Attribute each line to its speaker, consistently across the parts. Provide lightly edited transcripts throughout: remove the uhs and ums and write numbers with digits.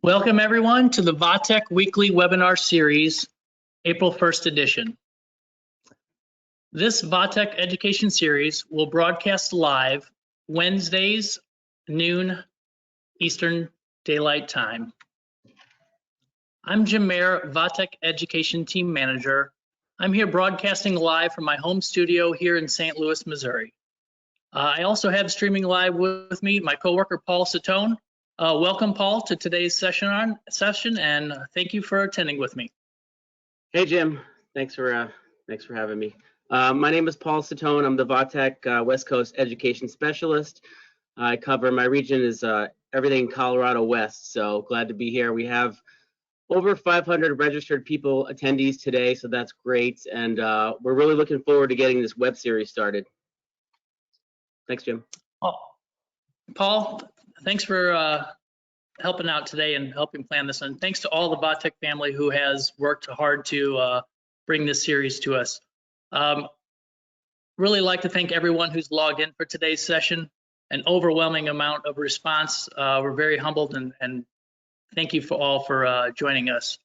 Speaker 1: Welcome everyone to the Vatech Weekly Webinar Series, April 1st edition. This Vatech Education Series will broadcast live Wednesdays, noon Eastern Daylight Time. I'm Jim Mayer, Vatech Education Team Manager. I'm here broadcasting live from my home studio here in St. Louis, Missouri. I also have streaming live with me my coworker Paul Satone. Welcome, Paul, to today's session, and thank you for attending with me.
Speaker 2: Hey, Jim. Thanks for having me. My name is Paul Satone. I'm the Vatech West Coast Education Specialist. I cover my region is everything Colorado West. So glad to be here. We have over 500 registered attendees today, so that's great. And we're really looking forward to getting this web series started. Thanks, Jim.
Speaker 1: Oh, Paul, thanks for helping out today and helping plan this. And thanks to all the Vatech family who has worked hard to bring this series to us. Really like to thank everyone who's logged in for today's session. An overwhelming amount of response. We're very humbled and thank you for joining us.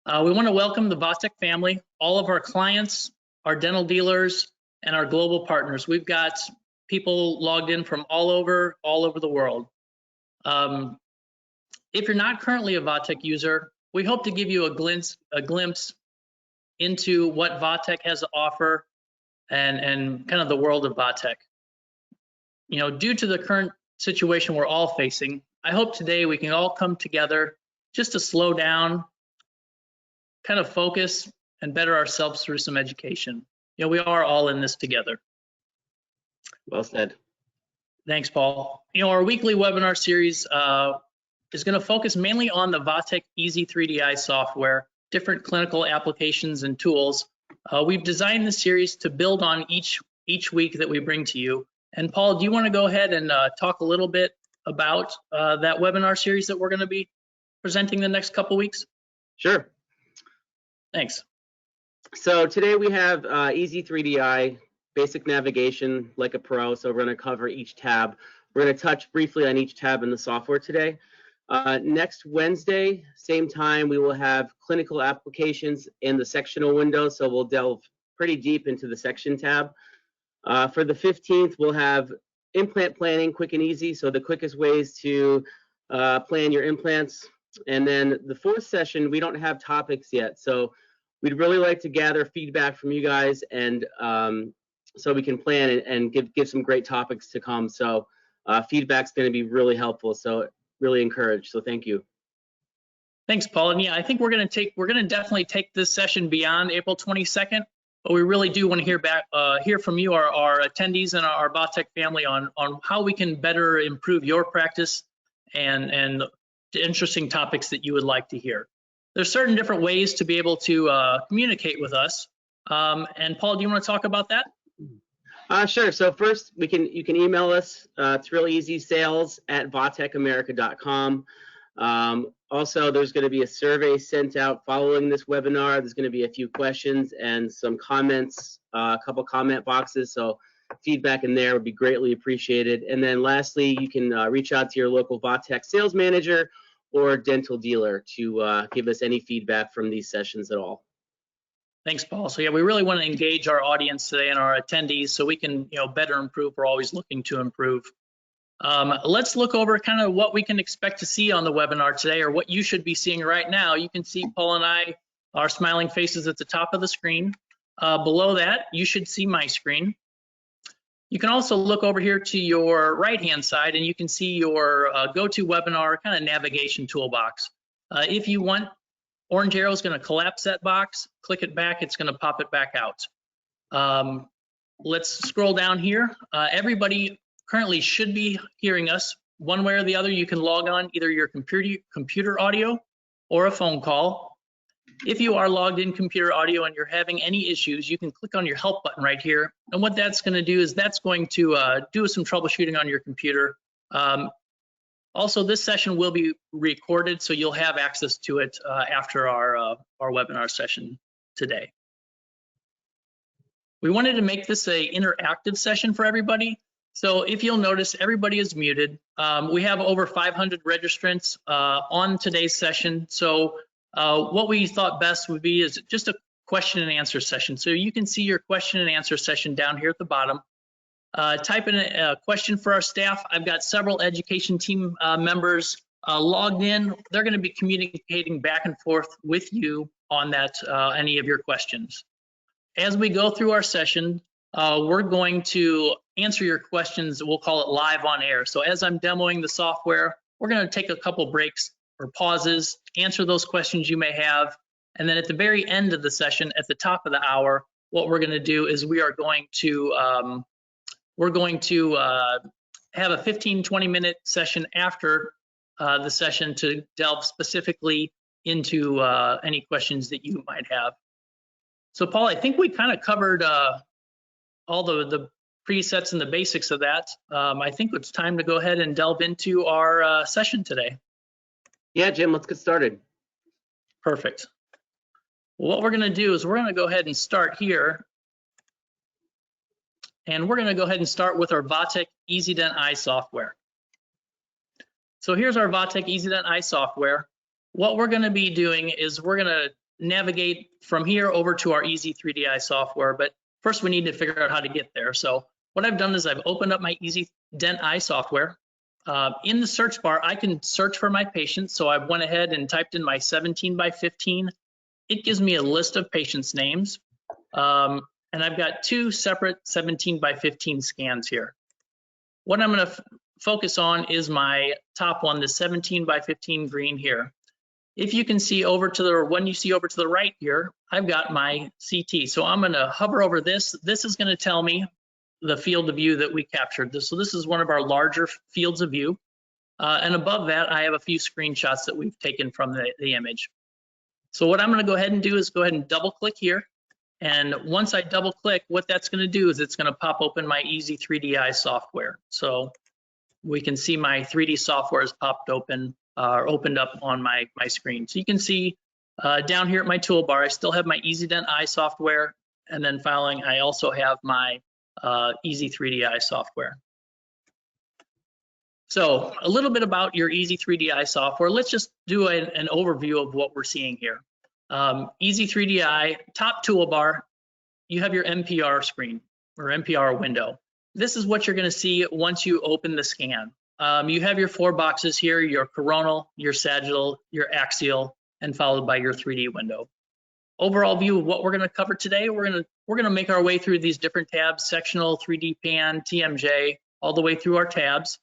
Speaker 1: We want to welcome the Vatech family, all of our clients, our dental dealers, and our global partners. We've got people logged in from all over the world. If you're not currently a Vatech user, we hope to give you a glimpse into what Vatech has to offer and kind of the world of Vatech. You know, due to the current situation we're all facing, I hope today we can all come together just to slow down, kind of focus, and better ourselves through some education. You know, we are all in this together.
Speaker 2: Well said.
Speaker 1: Thanks, Paul. You know, our weekly webinar series is going to focus mainly on the Vatech Ez3D-i software, different clinical applications and tools. We've designed the series to build on each week that we bring to you. And Paul, do you want to go ahead and talk a little bit about that webinar series that we're going to be presenting the next couple weeks?
Speaker 2: Sure.
Speaker 1: Thanks.
Speaker 2: So today we have Ez3D-i, basic navigation like a pro. So we're going to cover each tab. We're going to touch briefly on each tab in the software today. Next Wednesday, same time, we will have clinical applications in the sectional window. So we'll delve pretty deep into the section tab. For the 15th, we'll have implant planning, quick and easy. So the quickest ways to plan your implants. And then the fourth session, we don't have topics yet. So we'd really like to gather feedback from you guys and so we can plan and give some great topics to come. So feedback's going to be really helpful. So really encouraged. So thank you.
Speaker 1: Thanks, Paul. And yeah, I think we're going to definitely take this session beyond April 22nd. But we really do want to hear from you, our attendees and our Vatech family on how we can better improve your practice and the interesting topics that you would like to hear. There's certain different ways to be able to communicate with us. And Paul, do you want to talk about that?
Speaker 2: Sure. So first, you can email us. It's real easy, sales@vatechamerica.com. Also, there's going to be a survey sent out following this webinar. There's going to be a few questions and some comments, a couple comment boxes. So feedback in there would be greatly appreciated. And then lastly, you can reach out to your local Vatech sales manager or dental dealer to give us any feedback from these sessions at all.
Speaker 1: Thanks, Paul. So yeah, we really want to engage our audience today and our attendees so we can, better improve. We're always looking to improve. Let's look over kind of what we can expect to see on the webinar today, or what you should be seeing right now. You can see Paul and I, our smiling faces at the top of the screen. Below that, you should see my screen. You can also look over here to your right-hand side, and you can see your GoToWebinar kind of navigation toolbox. If you want, orange arrow is going to collapse that box. Click it back, it's going to pop it back out. Let's scroll down here. Everybody currently should be hearing us one way or the other. You can log on either your computer audio or a phone call. If you are logged in computer audio and you're having any issues, you can click on your help button right here. And what that's going to do is that's going to do some troubleshooting on your computer. Also, this session will be recorded, so you'll have access to it after our webinar session today. We wanted to make this an interactive session for everybody. So if you'll notice, everybody is muted. We have over 500 registrants on today's session. So what we thought best would be is just a question and answer session. So you can see your question and answer session down here at the bottom. Type in a question for our staff. I've got several education team members logged in. They're going to be communicating back and forth with you on that, any of your questions. As we go through our session, we're going to answer your questions. We'll call it live on air. So as I'm demoing the software, we're going to take a couple breaks or pauses, answer those questions you may have. And then at the very end of the session, at the top of the hour, what we're going to do is we are going to have a 15-20 minute session after the session to delve specifically into any questions that you might have. So Paul, I think we kind of covered all the presets and the basics of that. I think it's time to go ahead and delve into our session today.
Speaker 2: Yeah, Jim, let's get started.
Speaker 1: Perfect. Well, what we're going to do is we're going to go ahead and start here. And we're going to go ahead and start with our Vatech Ez3D-i software. So here's our Vatech Ez3D-i software. What we're going to be doing is we're going to navigate from here over to our Ez3D-i software, but first we need to figure out how to get there. So what I've done is I've opened up my Ez3D-i software. In the search bar, I can search for my patient. So I went ahead and typed in my 17 by 15. It gives me a list of patients' names. And I've got two separate 17 by 15 scans here. What I'm going to focus on is my top one, the 17 by 15 green here. If you can see over to the, when you see over to the right here, I've got my CT. So I'm going to hover over this. This is going to tell me the field of view that we captured. So this is one of our larger fields of view. And above that, I have a few screenshots that we've taken from the image. So what I'm going to go ahead and do is go ahead and double click here. And once I double click, what that's going to do is it's going to pop open my Ez3D-i software. So we can see my 3D software has popped open or opened up on my screen. So you can see down here at my toolbar, I still have my Ez3D-i software, and then following, I also have my Ez3D-i software. So a little bit about your Ez3D-i software. Let's just do an overview of what we're seeing here. Ez3D-i, top toolbar, you have your NPR screen or NPR window. This is what you're going to see once you open the scan. You have your four boxes here, your coronal, your sagittal, your axial, and followed by your 3D window. Overall view of what we're going to cover today, we're going to make our way through these different tabs, sectional, 3D pan, TMJ, all the way through our tabs.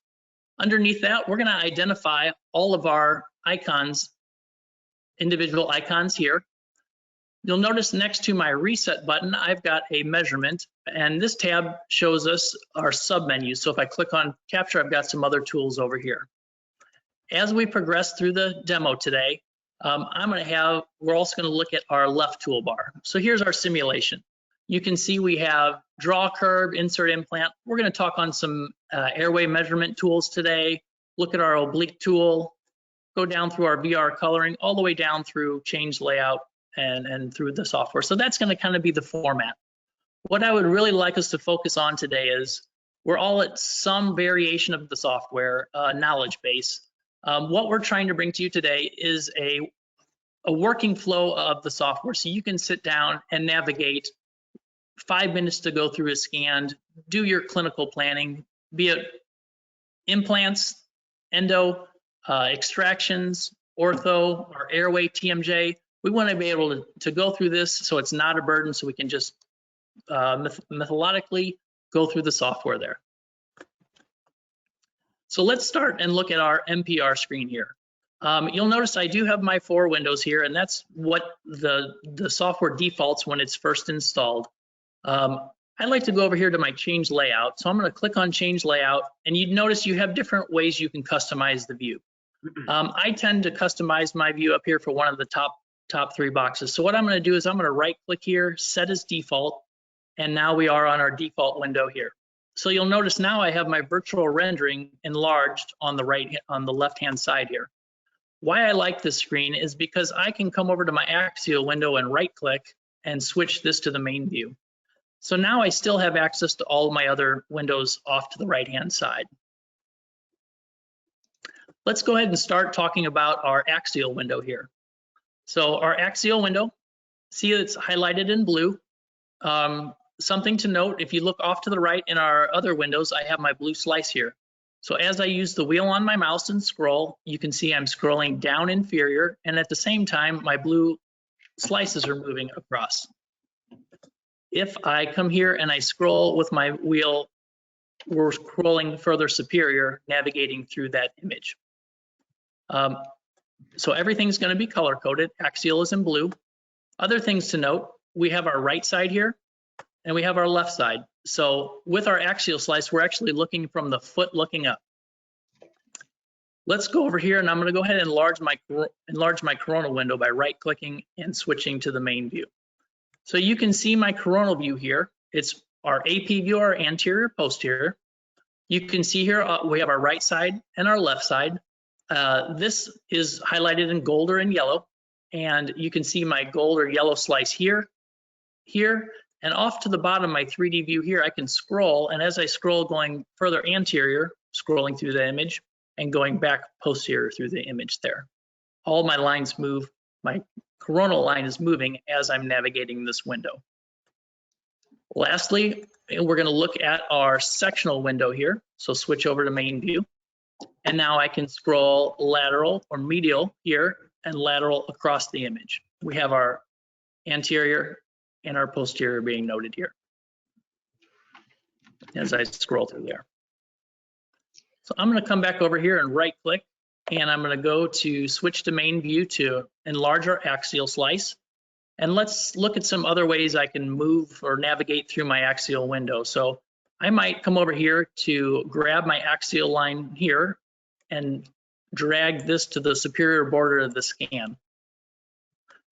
Speaker 1: Underneath that, we're going to identify all of our icons, individual icons here. You'll notice next to my reset button, I've got a measurement, and this tab shows us our submenus. So if I click on capture, I've got some other tools over here. As we progress through the demo today, we're also going to look at our left toolbar. So here's our simulation. You can see we have draw curve, insert implant. We're going to talk on some airway measurement tools today, look at our oblique tool, go down through our VR coloring, all the way down through change layout and through the software. So that's going to kind of be the format. What I would really like us to focus on today is we're all at some variation of the software knowledge base. What we're trying to bring to you today is a working flow of the software, so you can sit down and navigate 5 minutes to go through a scan, do your clinical planning, be it implants, endo, extractions, ortho, or airway TMJ. We want to be able to go through this so it's not a burden, so we can just methodically go through the software there. So let's start and look at our NPR screen here. You'll notice I do have my 4 windows here, and that's what the software defaults when it's first installed. I'd like to go over here to my change layout. So I'm going to click on change layout, and you'd notice you have different ways you can customize the view. I tend to customize my view up here for one of the top 3 boxes. So what I'm going to do is I'm going to right click here, set as default, and now we are on our default window here. So you'll notice now I have my virtual rendering enlarged on the left-hand side here. Why I like this screen is because I can come over to my axial window and right click and switch this to the main view. So now I still have access to all of my other windows off to the right-hand side. Let's go ahead and start talking about our axial window here. So our axial window, see it's highlighted in blue. Something to note, if you look off to the right in our other windows, I have my blue slice here. So as I use the wheel on my mouse and scroll, you can see I'm scrolling down inferior, and at the same time, my blue slices are moving across. If I come here and I scroll with my wheel, we're scrolling further superior, navigating through that image. So everything's going to be color coded. Axial is in blue. Other things to note, we have our right side here and we have our left side. So with our axial slice, we're actually looking from the foot looking up. Let's go over here and I'm going to go ahead and enlarge my coronal window by right clicking and switching to the main view. So you can see my coronal view here. It's our AP view, our anterior, posterior. You can see here we have our right side and our left side. This is highlighted in gold or in yellow, and you can see my gold or yellow slice here, and off to the bottom, my 3D view here, I can scroll, and as I scroll going further anterior, scrolling through the image, and going back posterior through the image there. All my lines move, my coronal line is moving as I'm navigating this window. Lastly, we're going to look at our sectional window here. So switch over to main view. And now I can scroll lateral or medial here and lateral across the image. We have our anterior and our posterior being noted here as I scroll through there. So I'm going to come back over here and right click, and I'm going to go to switch to main view to enlarge our axial slice. And let's look at some other ways I can move or navigate through my axial window. So I might come over here to grab my axial line here and drag this to the superior border of the scan.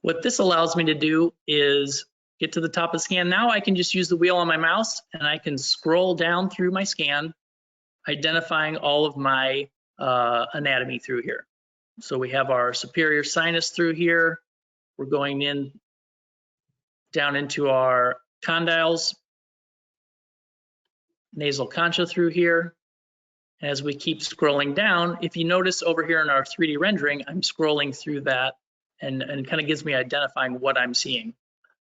Speaker 1: What this allows me to do is get to the top of the scan. Now I can just use the wheel on my mouse and I can scroll down through my scan, identifying all of my anatomy through here. So we have our superior sinus through here. We're going in down into our condyles, nasal concha through here. As we keep scrolling down, if you notice over here in our 3D rendering, I'm scrolling through that and kind of gives me identifying what I'm seeing.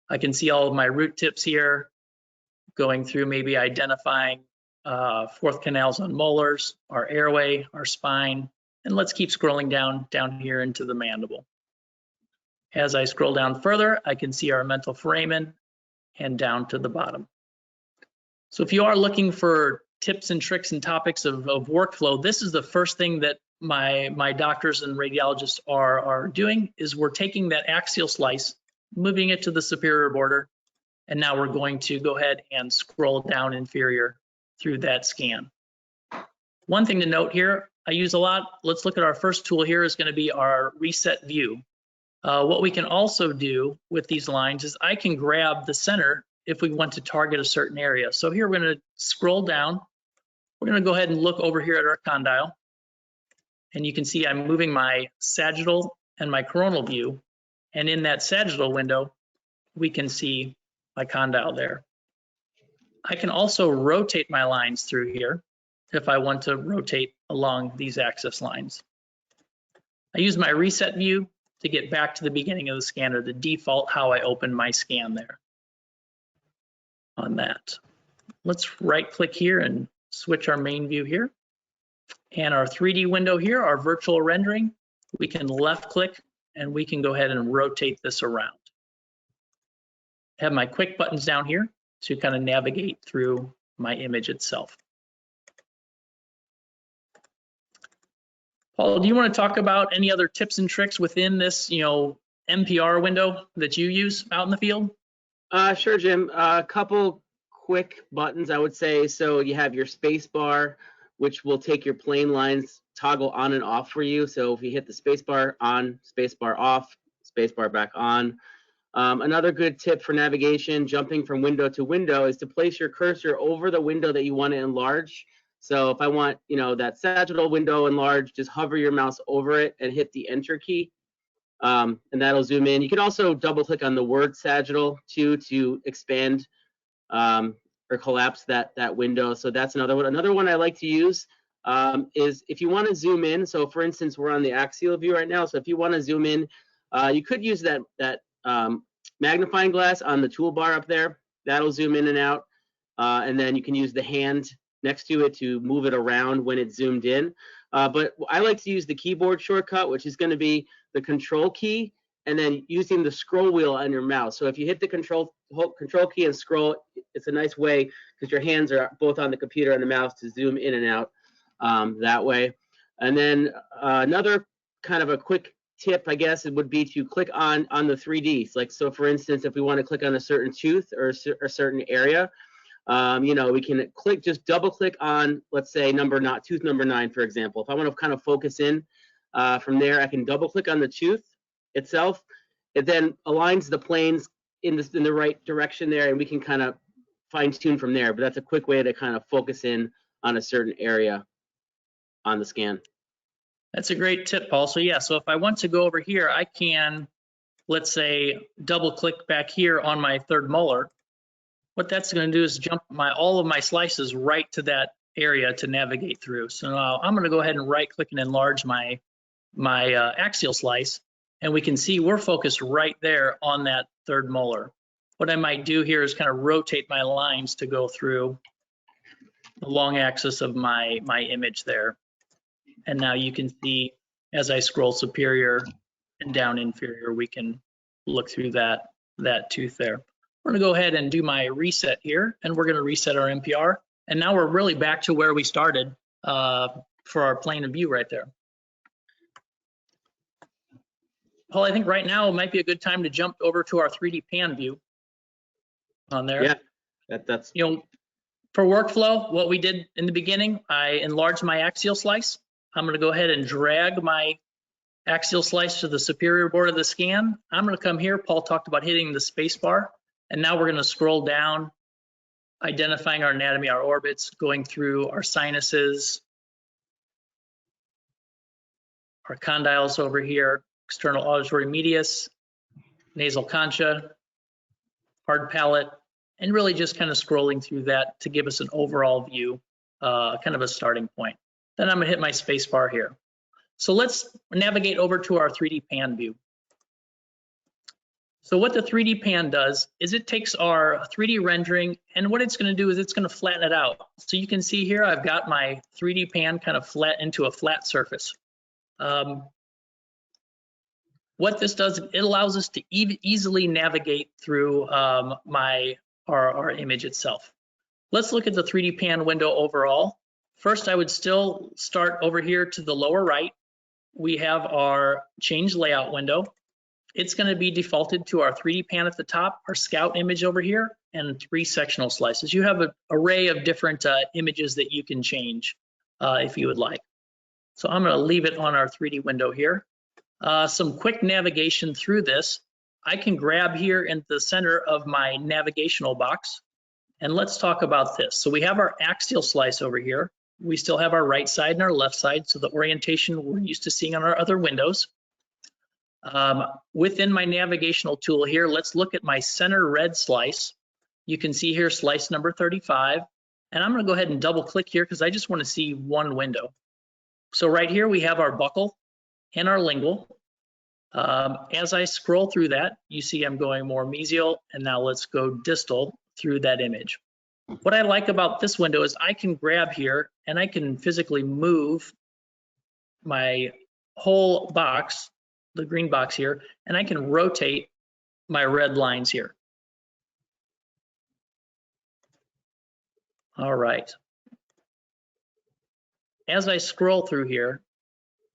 Speaker 1: I can see all of my root tips here, going through maybe identifying fourth canals on molars, our airway, our spine, and let's keep scrolling down here into the mandible. As I scroll down further, I can see our mental foramen and down to the bottom. So if you are looking for tips and tricks and topics of workflow, this is the first thing that my doctors and radiologists are doing, is we're taking that axial slice, moving it to the superior border, and now we're going to go ahead and scroll down inferior through that scan. One thing to note here, I use a lot, let's look at our first tool here, is going to be our reset view. What we can also do with these lines is I can grab the center if we want to target a certain area. So here we're going to scroll down. We're going to go ahead and look over here at our condyle. And you can see I'm moving my sagittal and my coronal view. And in that sagittal window, we can see my condyle there. I can also rotate my lines through here if I want to rotate along these axis lines. I use my reset view to get back to the beginning of the scan, or the default how I open my scan there on that. Let's right click here and switch our main view here. And our 3D window here, our virtual rendering, we can left click and we can go ahead and rotate this around. I have my quick buttons down here to kind of navigate through my image itself. Paul, do you want to talk about any other tips and tricks within this, MPR window that you use out in the field?
Speaker 2: Sure, Jim. A couple quick buttons, I would say. So you have your space bar, which will take your plane lines toggle on and off for you. So if you hit the space bar on, space bar off, space bar back on. Another good tip for navigation, jumping from window to window, is to place your cursor over the window that you want to enlarge. So if I want, that sagittal window enlarged, just hover your mouse over it and hit the enter key, and that'll zoom in. You can also double click on the word sagittal too to expand or collapse that window. So that's another one. Another one I like to use is if you want to zoom in. So for instance, we're on the axial view right now. So if you want to zoom in, you could use that magnifying glass on the toolbar up there. That'll zoom in and out. And then you can use the hand next to it to move it around when it's zoomed in. But I like to use the keyboard shortcut, which is going to be the control key, and then using the scroll wheel on your mouse. So if you hit the control key and scroll, it's a nice way because your hands are both on the computer and the mouse to zoom in and out that way. And then another kind of a quick tip, I guess, it would be to click on the 3Ds. Like, so for instance, if we want to click on a certain tooth or a certain area, you know, we can just double click on, let's say, tooth number 9, for example. If I want to kind of focus in from there, I can double click on the tooth itself. It then aligns the planes in the right direction there, and we can kind of fine tune from there. But that's a quick way to kind of focus in on a certain area on the scan.
Speaker 1: That's a great tip, Paul. So yeah, so if I want to go over here, I can, let's say, double click back here on my third molar. What that's going to do is jump all of my slices right to that area to navigate through. So now I'm going to go ahead and right click and enlarge my axial slice, and we can see we're focused right there on that third molar. What I might do here is kind of rotate my lines to go through the long axis of my image there. And now you can see as I scroll superior and down inferior, we can look through that tooth there. We're going to go ahead and do my reset here, and we're going to reset our MPR. And now we're really back to where we started for our plane of view right there. Paul, I think right now might be a good time to jump over to our 3D pan view on there.
Speaker 2: Yeah, that's,
Speaker 1: you know, for workflow, what we did in the beginning, I enlarged my axial slice. I'm going to go ahead and drag my axial slice to the superior border of the scan. I'm going to come here. Paul talked about hitting the space bar, and now we're going to scroll down, identifying our anatomy, our orbits, going through our sinuses, our condyles over here, external auditory medius, nasal concha, hard palate, and really just kind of scrolling through that to give us an overall view, kind of a starting point. Then I'm going to hit my space bar here. So let's navigate over to our 3D pan view. So what the 3D pan does is it takes our 3D rendering, and what it's going to do is it's going to flatten it out. So you can see here I've got my 3D pan kind of flat into a flat surface. What this does, it allows us to easily navigate through our image itself. Let's look at the 3D pan window overall. First, I would still start over here to the lower right. We have our change layout window. It's going to be defaulted to our 3D pan at the top, our scout image over here, and 3 sectional slices. You have an array of different images that you can change if you would like. So I'm going to leave it on our 3D window here. Some quick navigation through this. I can grab here in the center of my navigational box, and let's talk about this. So we have our axial slice over here. We still have our right side and our left side, so the orientation we're used to seeing on our other windows. Within my navigational tool here, let's look at my center red slice. You can see here slice number 35, and I'm going to go ahead and double click here because I just want to see one window. So right here we have our buccal and our lingual. As I scroll through that, you see I'm going more mesial, and now let's go distal through that image. What I like about this window is I can grab here and I can physically move my whole box, the green box here, and I can rotate my red lines here. All right. As I scroll through here,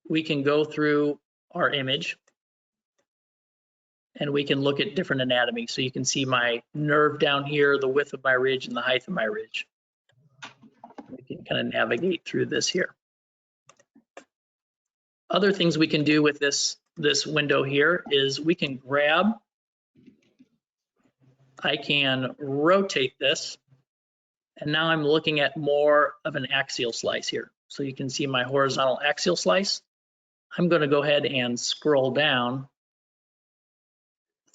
Speaker 1: we can go through our image and we can look at different anatomy. So you can see my nerve down here, the width of my ridge and the height of my ridge. We can kind of navigate through this here. Other things we can do with this window here is we can grab, I can rotate this, and now I'm looking at more of an axial slice here. So you can see my horizontal axial slice. I'm going to go ahead and scroll down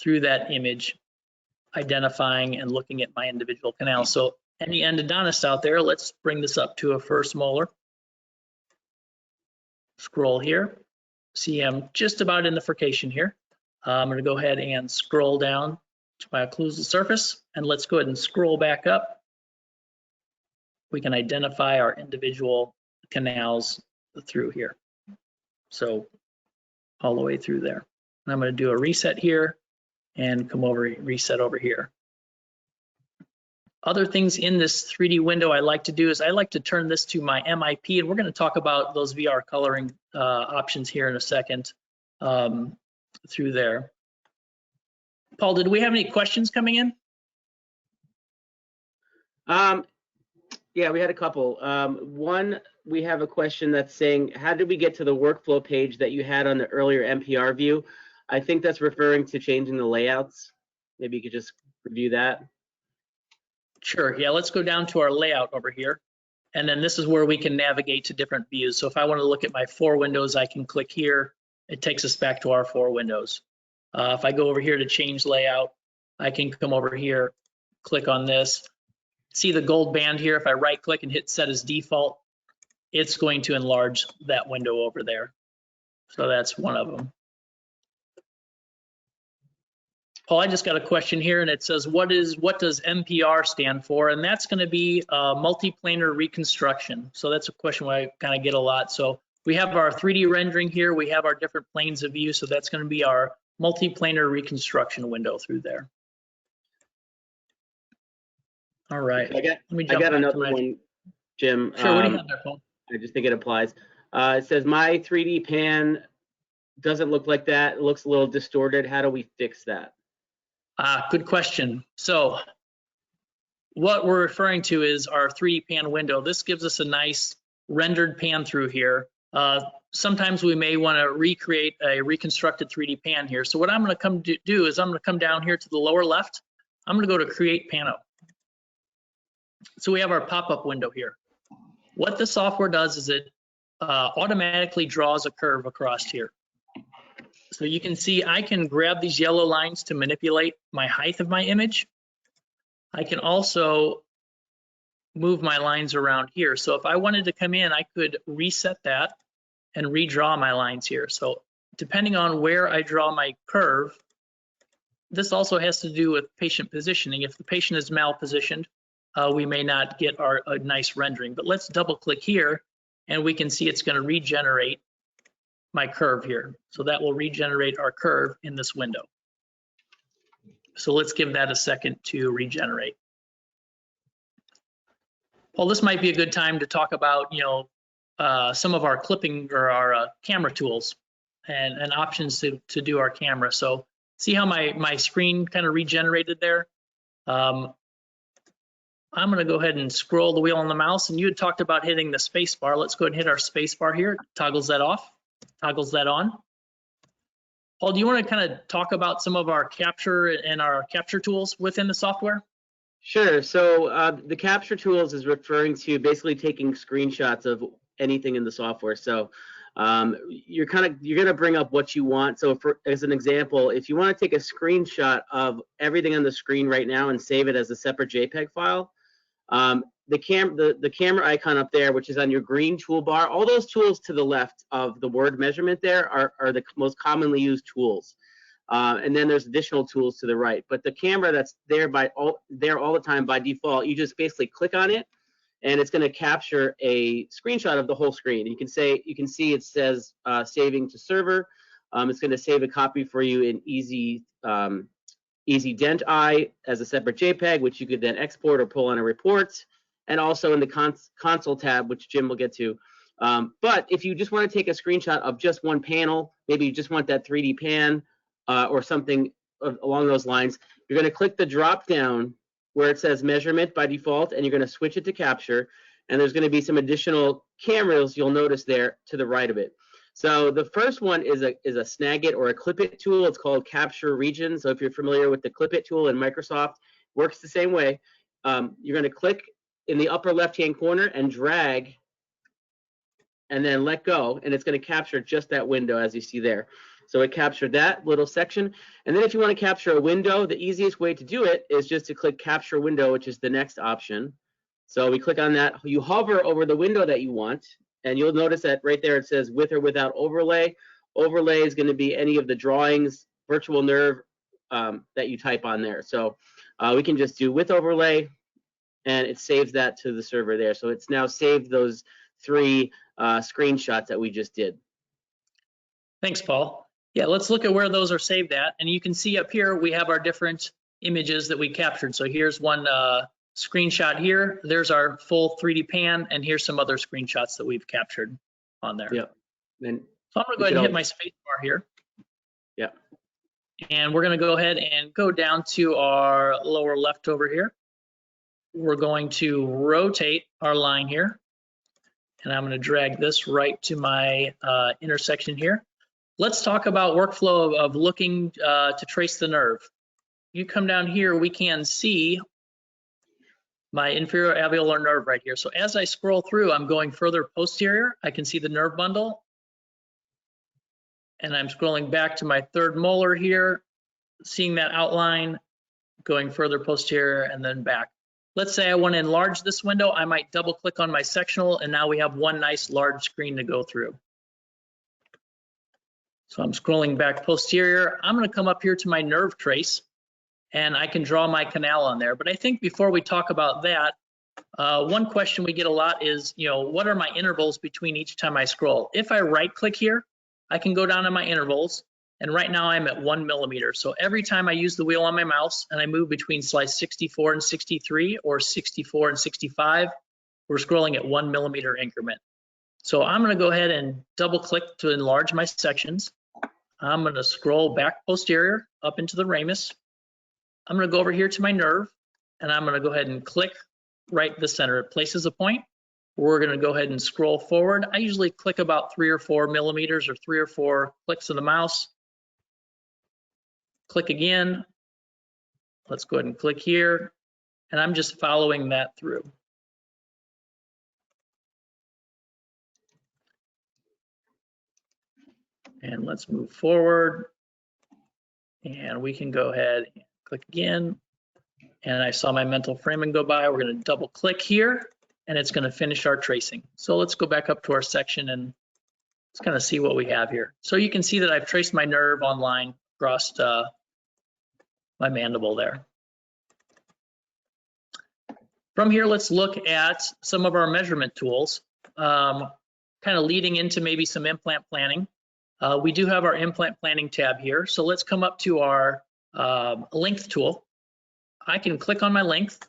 Speaker 1: through that image identifying and looking at my individual canals. So any endodontist out there, let's bring this up to a first molar. Scroll here. See, I'm just about in the furcation here. I'm going to go ahead and scroll down to my occlusal surface, and let's go ahead and scroll back up. We can identify our individual canals through here. So all the way through there. And I'm going to do a reset here and come over, reset over here. Other things in this 3D window I like to do is I like to turn this to my MIP, and we're going to talk about those VR coloring options here in a second through there. Paul, did we have any questions coming in?
Speaker 2: Yeah, we had a couple. One, we have a question that's saying, how did we get to the workflow page that you had on the earlier NPR view? I think that's referring to changing the layouts. Maybe you could just review that.
Speaker 1: Sure, yeah, let's go down to our layout over here. And then this is where we can navigate to different views. So if I want to look at my 4 windows, I can click here. It takes us back to our 4 windows. If I go over here to change layout, I can come over here, click on this. See the gold band here? If I right click and hit set as default, it's going to enlarge that window over there. So that's one of them. Paul, I just got a question here, and it says, what does MPR stand for? And that's going to be multiplanar reconstruction. So that's a question I kind of get a lot. So we have our 3D rendering here. We have our different planes of view. So that's going to be our multiplanar reconstruction window through there. All right.
Speaker 2: I got another one, Jim.
Speaker 1: Sure, what do you have there, Paul?
Speaker 2: I just think it applies. It says, my 3D pan doesn't look like that. It looks a little distorted. How do we fix that?
Speaker 1: Good question. So what we're referring to is our 3D pan window. This gives us a nice rendered pan through here. Sometimes we may want to recreate a reconstructed 3D pan here. So what I'm going to come do is I'm going to come down here to the lower left. I'm going to go to create pano. So we have our pop-up window here. What the software does is it automatically draws a curve across here. So you can see I can grab these yellow lines to manipulate my height of my image. I can also move my lines around here. So if I wanted to come in, I could reset that and redraw my lines here. So depending on where I draw my curve, this also has to do with patient positioning. If the patient is malpositioned, we may not get a nice rendering. But let's double click here and we can see it's going to regenerate my curve here. So that will regenerate our curve in this window. So let's give that a second to regenerate. Well, this might be a good time to talk about, some of our clipping or our camera tools and options to do our camera. So see how my screen kind of regenerated there? I'm going to go ahead and scroll the wheel on the mouse, and you had talked about hitting the space bar. Let's go ahead and hit our space bar here. Toggles that off, toggles that on. Paul, do you want to kind of talk about some of our capture and our capture tools within the software? Sure.
Speaker 2: So the capture tools is referring to basically taking screenshots of anything in the software. So you're going to bring up what you want. So as an example, if you want to take a screenshot of everything on the screen right now and save it as a separate JPEG file, the camera icon up there, which is on your green toolbar, all those tools to the left of the word measurement there are the most commonly used tools. And then there's additional tools to the right. But the camera that's there all the time by default, you just basically click on it, and it's going to capture a screenshot of the whole screen. You can see it says saving to server. It's going to save a copy for you in Ez3D-i as a separate JPEG, which you could then export or pull on a report, and also in the console tab, which Jim will get to. But if you just want to take a screenshot of just one panel, maybe you just want that 3D pan or something along those lines, you're going to click the drop down where it says measurement by default, and you're going to switch it to capture. And there's going to be some additional cameras you'll notice there to the right of it. So the first one is a snag it or a clip it tool. It's called capture region. So if you're familiar with the clip it tool in Microsoft, works the same way. You're going to click in the upper left hand corner and drag and then let go, and it's going to capture just that window as you see there. So it captured that little section. And then if you want to capture a window, the easiest way to do it is just to click capture window, which is the next option. So we click on that, you hover over the window that you want, and you'll notice that right there it says with or without overlay. Overlay is going to be any of the drawings, virtual nerve that you type on there. So we can just do with overlay, and it saves that to the server there. So it's now saved those 3 screenshots that we just did.
Speaker 1: Thanks, Paul. Yeah, let's look at where those are saved at. And you can see up here, we have our different images that we captured. So here's one screenshot here. There's our full 3D pan, and here's some other screenshots that we've captured on there.
Speaker 2: Yep. And
Speaker 1: so I'm gonna go ahead and hit my space bar here.
Speaker 2: Yep.
Speaker 1: And we're gonna go ahead and go down to our lower left over here. We're going to rotate our line here. And I'm gonna drag this right to my intersection here. Let's talk about workflow of looking to trace the nerve. You come down here, we can see my inferior alveolar nerve right here. So as I scroll through, I'm going further posterior. I can see the nerve bundle. And I'm scrolling back to my 3rd molar here, seeing that outline, going further posterior and then back. Let's say I want to enlarge this window. I might double click on my sectional, and now we have one nice large screen to go through. So I'm scrolling back posterior. I'm going to come up here to my nerve trace, and I can draw my canal on there. But I think before we talk about that, one question we get a lot is, what are my intervals between each time I scroll? If I right click here, I can go down to my intervals, and right now I'm at 1 millimeter. So every time I use the wheel on my mouse and I move between slice 64 and 63 or 64 and 65, we're scrolling at 1 millimeter increment. So I'm going to go ahead and double click to enlarge my sections. I'm going to scroll back posterior up into the ramus. I'm going to go over here to my nerve, and I'm going to go ahead and click right the center. It places a point. We're going to go ahead and scroll forward. I usually click about 3 or 4 millimeters or 3 or 4 clicks of the mouse. Click again. Let's go ahead and click here. And I'm just following that through. And let's move forward. And we can go ahead and click again. And I saw my mental framing go by. We're going to double click here, and it's going to finish our tracing. So let's go back up to our section and let's kind of see what we have here. So you can see that I've traced my nerve online across my mandible there. From here, let's look at some of our measurement tools, kind of leading into maybe some implant planning. We do have our implant planning tab here. So let's come up to our length tool. I can click on my length.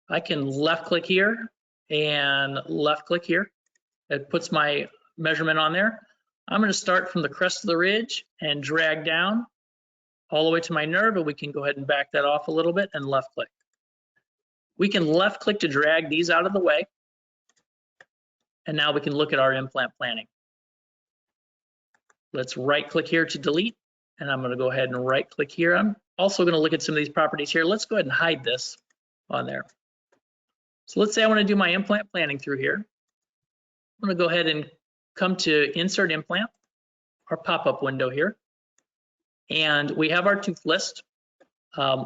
Speaker 1: I can left click here and left click here. It puts my measurement on there. I'm going to start from the crest of the ridge and drag down all the way to my nerve, and we can go ahead and back that off a little bit and left click. We can left click to drag these out of the way. And now we can look at our implant planning. Let's right click here to delete, and I'm going to go ahead and right click here. I'm also going to look at some of these properties here. Let's go ahead and hide this on there. So let's say I want to do my implant planning through here. I'm going to go ahead and come to insert implant, our pop-up window here. And we have our tooth list.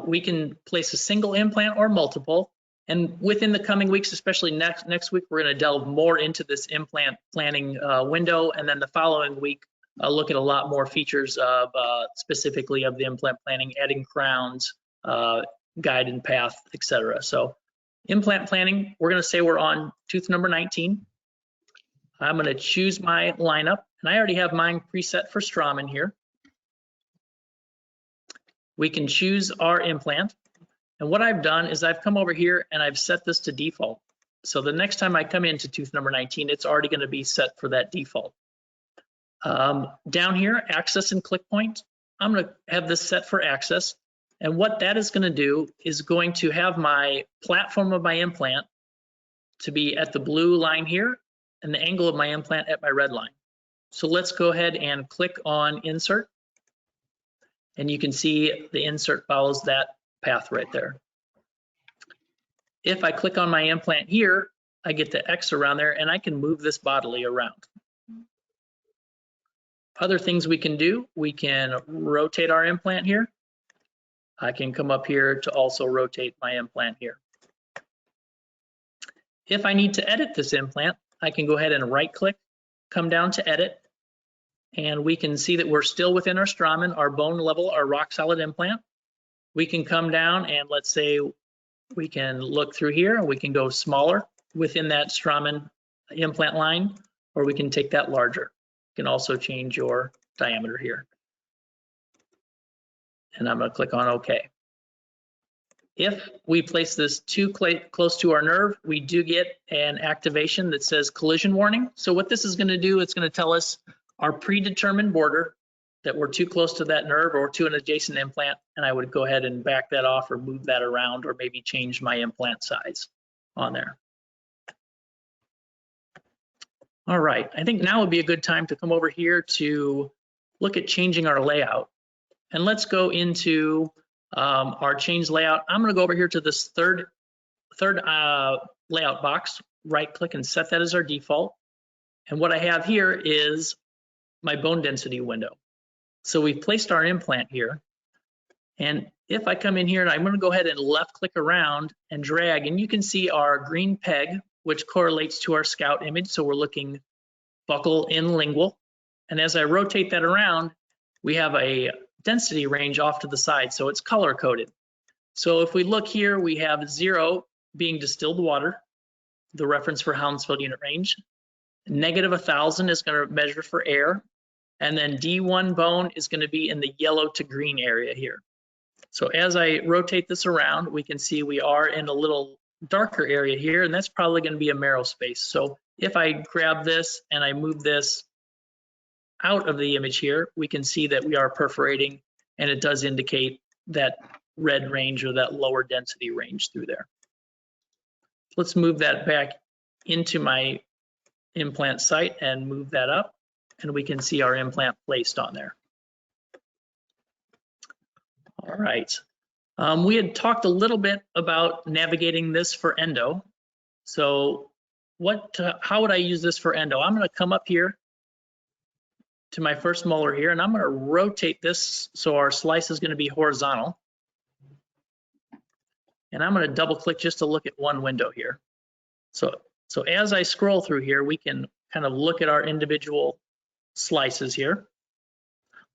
Speaker 1: We can place a single implant or multiple. And within the coming weeks, especially next week, we're going to delve more into this implant planning window. And then the following week, look at a lot more features of specifically of the implant planning, adding crowns, guide and path, etc. So implant planning, we're going to say we're on tooth number 19. I'm going to choose my lineup, and I already have mine preset for Straumann here. We can choose our implant. And what I've done is I've come over here and I've set this to default. So the next time I come into tooth number 19, it's already going to be set for that default. Down here, access and click point, I'm going to have this set for access. And what that is going to do is going to have my platform of my implant to be at the blue line here and the angle of my implant at my red line. So let's go ahead and click on insert. And you can see the insert follows that path right there. If I click on my implant here, I get the X around there and I can move this bodily around. Other things we can do, we can rotate our implant here. I can come up here to also rotate my implant here. If I need to edit this implant, I can go ahead and right click, come down to edit, and we can see that we're still within our Straumann, our bone level, our rock solid implant. We can come down and let's say we can look through here and we can go smaller within that Straumann implant line, or we can take that larger. You can also change your diameter here. And I'm going to click on OK. If we place this too close to our nerve, we do get an activation that says collision warning. So what this is going to do, it's going to tell us our predetermined border that we're too close to that nerve or to an adjacent implant, and I would go ahead and back that off or move that around or maybe change my implant size on there. All right, I think now would be a good time to come over here to look at changing our layout. And let's go into our change layout. I'm going to go over here to this third layout box, right click and set that as our default. And what I have here is my bone density window. So we've placed our implant here. And if I come in here and I'm going to go ahead and left click around and drag, and you can see our green peg, which correlates to our scout image. So we're looking buccal in lingual. And as I rotate that around, we have a density range off to the side. So it's color coded. So if we look here, we have 0 being distilled water, the reference for Hounsfield unit range. Negative 1,000 is going to measure for air. And then D1 bone is going to be in the yellow to green area here. So as I rotate this around, we can see we are in a little darker area here, and that's probably going to be a marrow space. So if I grab this and I move this out of the image here, we can see that we are perforating, and it does indicate that red range or that lower density range through there. Let's move that back into my implant site and move that up, and we can see our implant placed on there. All right. We had talked a little bit about navigating this for endo. So how would I use this for endo? I'm going to come up here to my first molar here, and I'm going to rotate this so our slice is going to be horizontal. And I'm going to double click just to look at one window here. So as I scroll through here, we can kind of look at our individual slices here.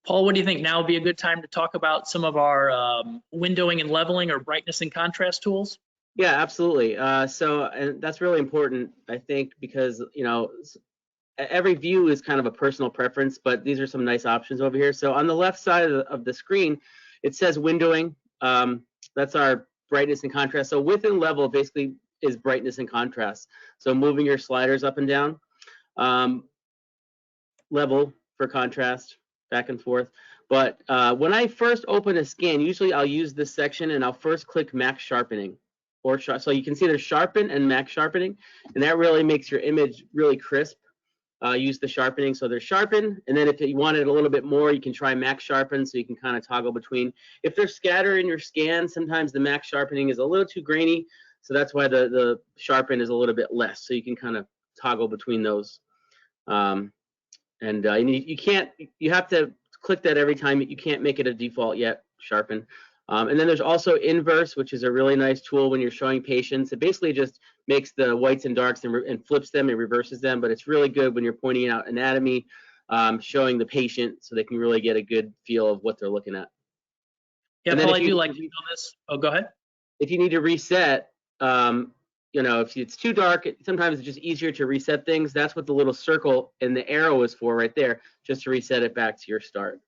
Speaker 1: Paul, what do you think now would be a good time to talk about some of our windowing and leveling or brightness and contrast tools?
Speaker 2: Yeah, absolutely. And that's really important, I think, because every view is kind of a personal preference, but these are some nice options over here. So on the left side of the screen, it says windowing. That's our brightness and contrast. So width and level basically is brightness and contrast. So moving your sliders up and down. Level for contrast, back and forth. But when I first open a scan, usually I'll use this section and I'll first click max sharpening. So you can see there's sharpen and max sharpening, and that really makes your image really crisp. Use the sharpening, so there's sharpen, and then if you want it a little bit more, you can try max sharpen, so you can kind of toggle between. If there's scatter in your scan, sometimes the max sharpening is a little too grainy, so that's why the sharpen is a little bit less, so you can kind of toggle between those. You have to click that every time. You can't make it a default yet, sharpen. And then there's also inverse, which is a really nice tool when you're showing patients. It basically just makes the whites and darks and flips them and reverses them, but it's really good when you're pointing out anatomy, showing the patient so they can really get a good feel of what they're looking at.
Speaker 1: Yeah, Paul, I do like to know this. Oh, go ahead.
Speaker 2: If you need to reset, if it's too dark, sometimes it's just easier to reset things. That's what the little circle and the arrow is for right there, just to reset it back to your start.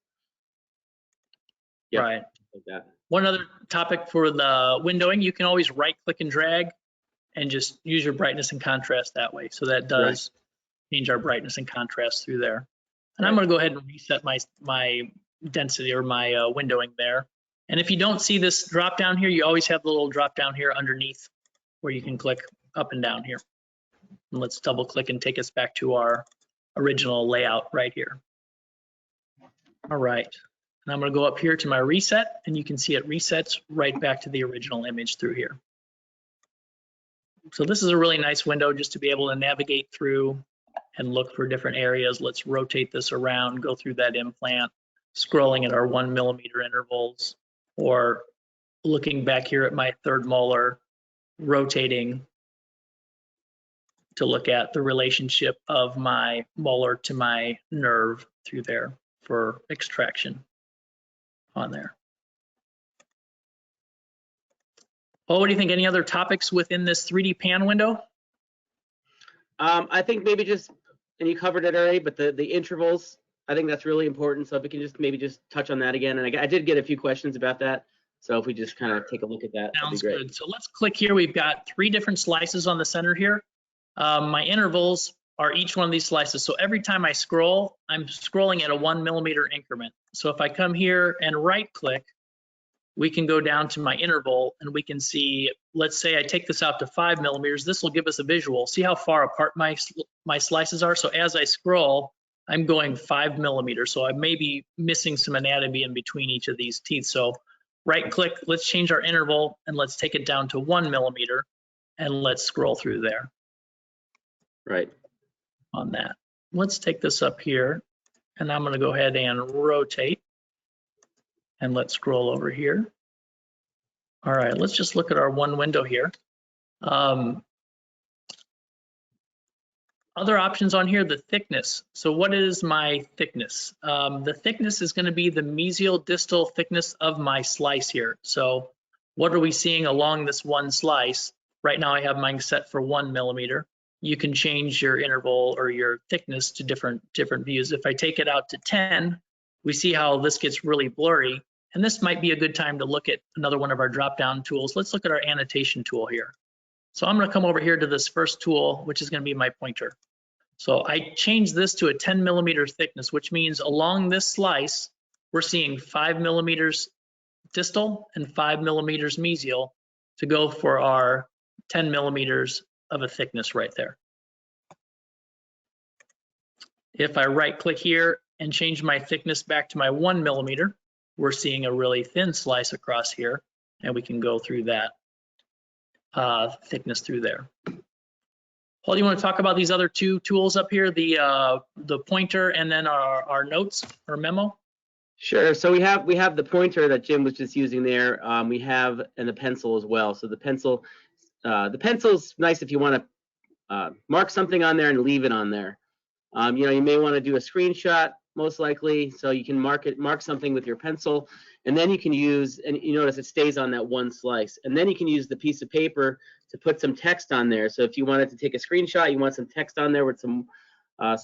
Speaker 2: Yeah,
Speaker 1: right.
Speaker 2: Like that.
Speaker 1: One other topic for the windowing, you can always right click and drag and just use your brightness and contrast that way. So that does change our brightness and contrast through there. And I'm going to go ahead and reset my density or my windowing there. And if you don't see this drop down here, you always have the little drop down here underneath where you can click up and down here. And let's double click and take us back to our original layout right here. All right. And I'm going to go up here to my reset, and you can see it resets right back to the original image through here. So this is a really nice window just to be able to navigate through and look for different areas. Let's rotate this around, go through that implant, scrolling at our 1 millimeter intervals, or looking back here at my third molar, rotating to look at the relationship of my molar to my nerve through there for extraction on there. Well, what do you think? Any other topics within this 3D pan window?
Speaker 2: I think maybe just, and you covered it already, but the intervals, I think that's really important. So if we can just maybe just touch on that again. And I did get a few questions about that. So if we just kind of take a look at that,
Speaker 1: Sounds
Speaker 2: that'd be great.
Speaker 1: good. So let's click here. We've got 3 different slices on the center here. My intervals are each one of these slices. So every time I scroll, I'm scrolling at a 1 millimeter increment. So if I come here and right click, we can go down to my interval and we can see, let's say I take this out to 5 millimeters, this will give us a visual. See how far apart my slices are? So as I scroll, I'm going 5 millimeters. So I may be missing some anatomy in between each of these teeth. So right click, let's change our interval and let's take it down to 1 millimeter and let's scroll through there.
Speaker 2: Right.
Speaker 1: On that. Let's take this up here and I'm gonna go ahead and rotate. And let's scroll over here. All right, let's just look at our one window here. Other options on here, the thickness. So what is my thickness? The thickness is going to be the mesial distal thickness of my slice here. So what are we seeing along this one slice? Right now I have mine set for 1 millimeter. You can change your interval or your thickness to different views. If I take it out to 10, we see how this gets really blurry. And this might be a good time to look at another one of our drop-down tools. Let's look at our annotation tool here. So I'm going to come over here to this first tool, which is going to be my pointer. So I changed this to a 10 millimeter thickness, which means along this slice, we're seeing 5 millimeters distal and 5 millimeters mesial to go for our 10 millimeters of a thickness right there. If I right click here and change my thickness back to my 1 millimeter, we're seeing a really thin slice across here, and we can go through that thickness through there. Paul, do you want to talk about these other 2 tools up here, the pointer and then our notes or memo?
Speaker 2: Sure. So we have the pointer that Jim was just using there. We have and the pencil as well. So the pencil's nice if you want to mark something on there and leave it on there. You may want to do a screenshot, most likely, so you can mark something with your pencil, and then you can use, and you notice it stays on that one slice, and then you can use the piece of paper to put some text on there. So if you wanted to take a screenshot, you want some text on there with some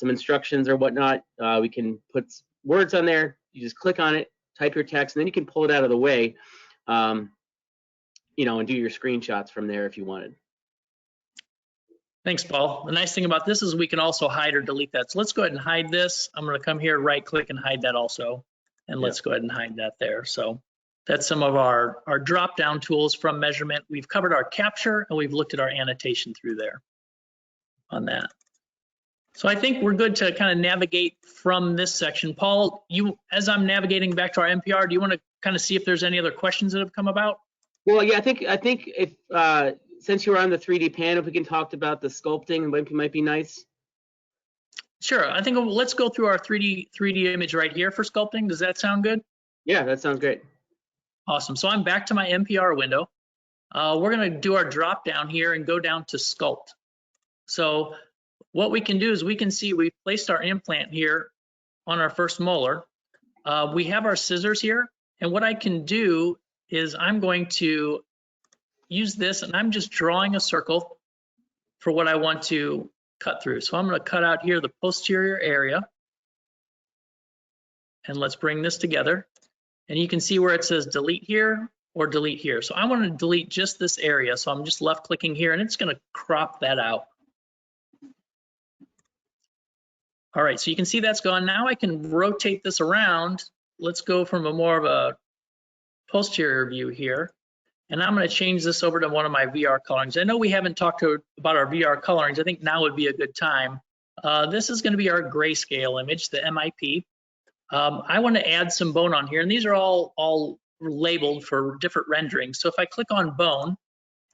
Speaker 2: instructions or whatnot, we can put words on there. You just click on it, type your text, and then you can pull it out of the way, and do your screenshots from there if you wanted.
Speaker 1: Thanks, Paul. The nice thing about this is we can also hide or delete that. So let's go ahead and hide this. I'm going to come here, right click and hide that also. And let's go ahead and hide that there. So that's some of our drop down tools from measurement. We've covered our capture and we've looked at our annotation through there on that. So I think we're good to kind of navigate from this section. Paul, as I'm navigating back to our NPR, do you want to kind of see if there's any other questions that have come about?
Speaker 2: Well, yeah, I think if since you were on the 3D pan, if we can talk about the sculpting, it might be nice.
Speaker 1: Sure. I think let's go through our 3D image right here for sculpting. Does that sound good?
Speaker 2: Yeah, that sounds great.
Speaker 1: Awesome. So I'm back to my NPR window. We're going to do our drop down here and go down to sculpt. So what we can do is we can see we've placed our implant here on our first molar. We have our scissors here. And what I can do is I'm going to use this and I'm just drawing a circle for what I want to cut through. So I'm going to cut out here the posterior area. And let's bring this together. And you can see where it says delete here or delete here. So I want to delete just this area. So I'm just left clicking here and it's going to crop that out. All right, so you can see that's gone. Now I can rotate this around. Let's go from a more of a posterior view here. And I'm going to change this over to one of my VR colorings. I know we haven't talked about our VR colorings. I think now would be a good time. This is going to be our grayscale image, the MIP. I want to add some bone on here, and these are all labeled for different renderings. So if I click on bone,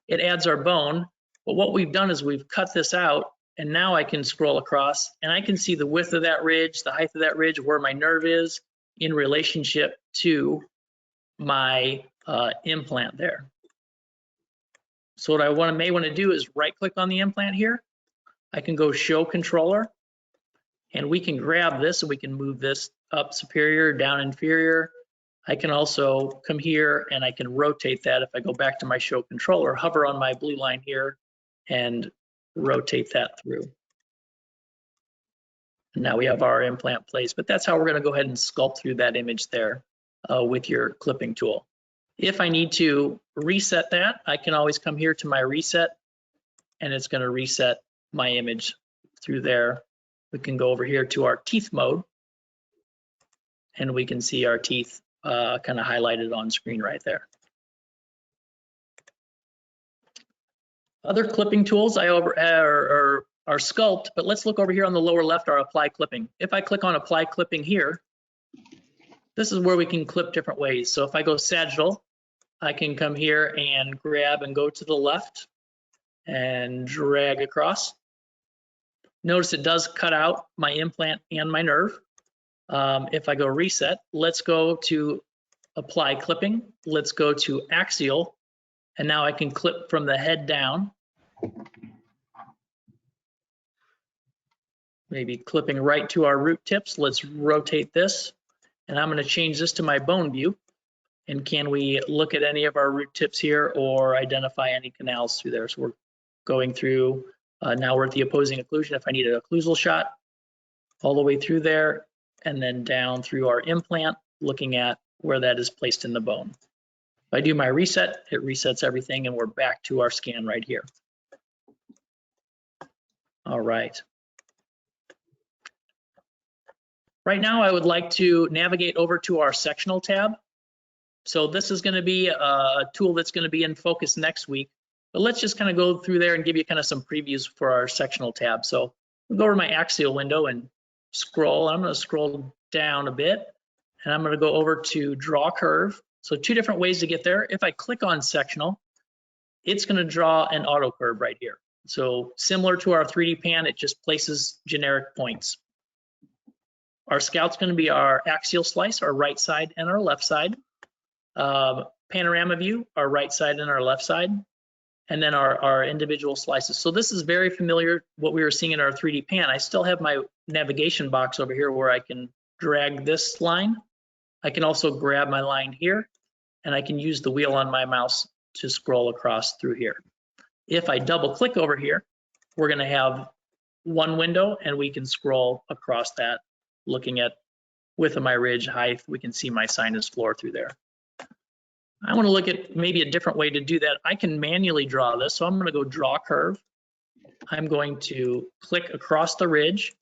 Speaker 1: it adds our bone. But what we've done is we've cut this out, And now I can scroll across and I can see the width of that ridge, the height of that ridge, where my nerve is in relationship to my implant there. So what I may want to do is right click on the implant here. I can go show controller and we can grab this and we can move this up superior, down inferior. I can also come here and I can rotate that. If I go back to my show controller, hover on my blue line here and rotate that through. And now we have our implant placed, but that's how we're going to go ahead and sculpt through that image there with your clipping tool. If I need to reset that, I can always come here to my reset and it's going to reset my image through there. We can go over here to our teeth mode and we can see our teeth kind of highlighted on screen right there. Other clipping tools are sculpt, but let's look over here on the lower left, our apply clipping. If I click on apply clipping here, this is where we can clip different ways. So if I go sagittal, I can come here and grab and go to the left and drag across. Notice it does cut out my implant and my nerve. If I go reset, let's go to apply clipping. Let's go to axial. And now I can clip from the head down. Maybe clipping right to our root tips. Let's rotate this. And I'm going to change this to my bone view. And can we look at any of our root tips here or identify any canals through there? So we're going through, now we're at the opposing occlusion. If I need an occlusal shot, all the way through there, and then down through our implant, looking at where that is placed in the bone. If I do my reset, it resets everything and we're back to our scan right here. All right. Right now, I would like to navigate over to our sectional tab. So this is going to be a tool that's going to be in focus next week. But let's just kind of go through there and give you kind of some previews for our sectional tab. So we'll go over to my axial window and scroll. I'm going to scroll down a bit and I'm going to go over to draw curve. So two different ways to get there. If I click on sectional, it's going to draw an auto curve right here. So similar to our 3D pan, it just places generic points. Our scout's going to be our axial slice, our right side and our left side. Panorama view, our right side and our left side. And then our individual slices. So this is very familiar, what we were seeing in our 3D pan. I still have my navigation box over here where I can drag this line. I can also grab my line here and I can use the wheel on my mouse to scroll across through here. If I double click over here, we're going to have one window and we can scroll across that, looking at width of my ridge, height. We can see my sinus floor through there. I want to look at maybe a different way to do that. I can manually draw this. So I'm going to go draw curve. I'm going to click across the ridge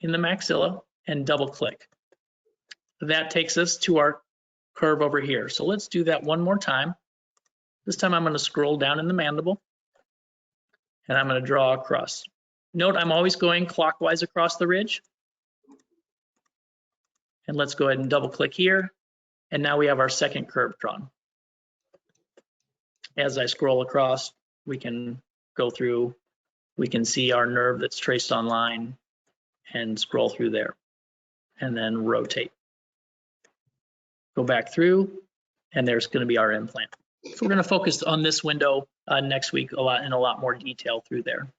Speaker 1: in the maxilla and double click. That takes us to our curve over here. So let's do that one more time. This time I'm going to scroll down in the mandible and I'm going to draw across. Note I'm always going clockwise across the ridge. And let's go ahead and double click here. And now we have our second curve drawn. As I scroll across, we can go through, we can see our nerve that's traced on line and scroll through there and then rotate. Go back through and there's going to be our implant. So we're going to focus on this window next week in a lot more detail through there.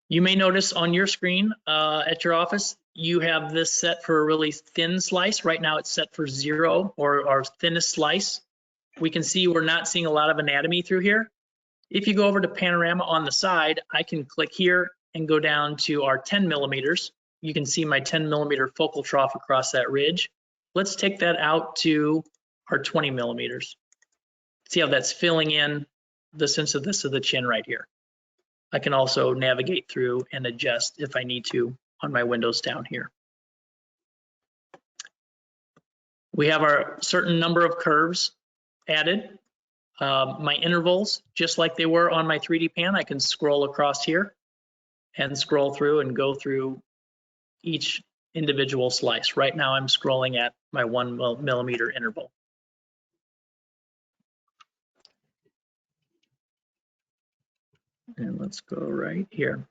Speaker 1: You may notice on your screen at your office, you have this set for a really thin slice. Right now it's set for 0 or our thinnest slice. We can see we're not seeing a lot of anatomy through here. If you go over to panorama on the side, I can click here and go down to our 10 millimeters. You can see my 10 millimeter focal trough across that ridge. Let's take that out to our 20 millimeters. See how that's filling in the synthesis of the chin right here. I can also navigate through and adjust if I need to on my windows down here. We have our certain number of curves added. My intervals, just like they were on my 3D pan, I can scroll across here and scroll through and go through each individual slice. Right now I'm scrolling at my 1 millimeter interval. And let's go right here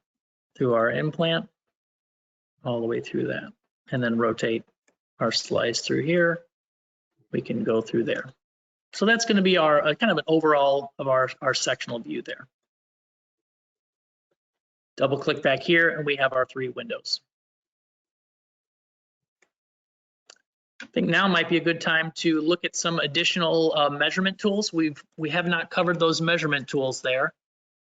Speaker 1: through our implant, all the way through that, and then rotate our slice through here. We can go through there. So that's going to be our kind of an overall of our sectional view there. Double click back here and we have our 3 windows. I think now might be a good time to look at some additional measurement tools. We have not covered those measurement tools there.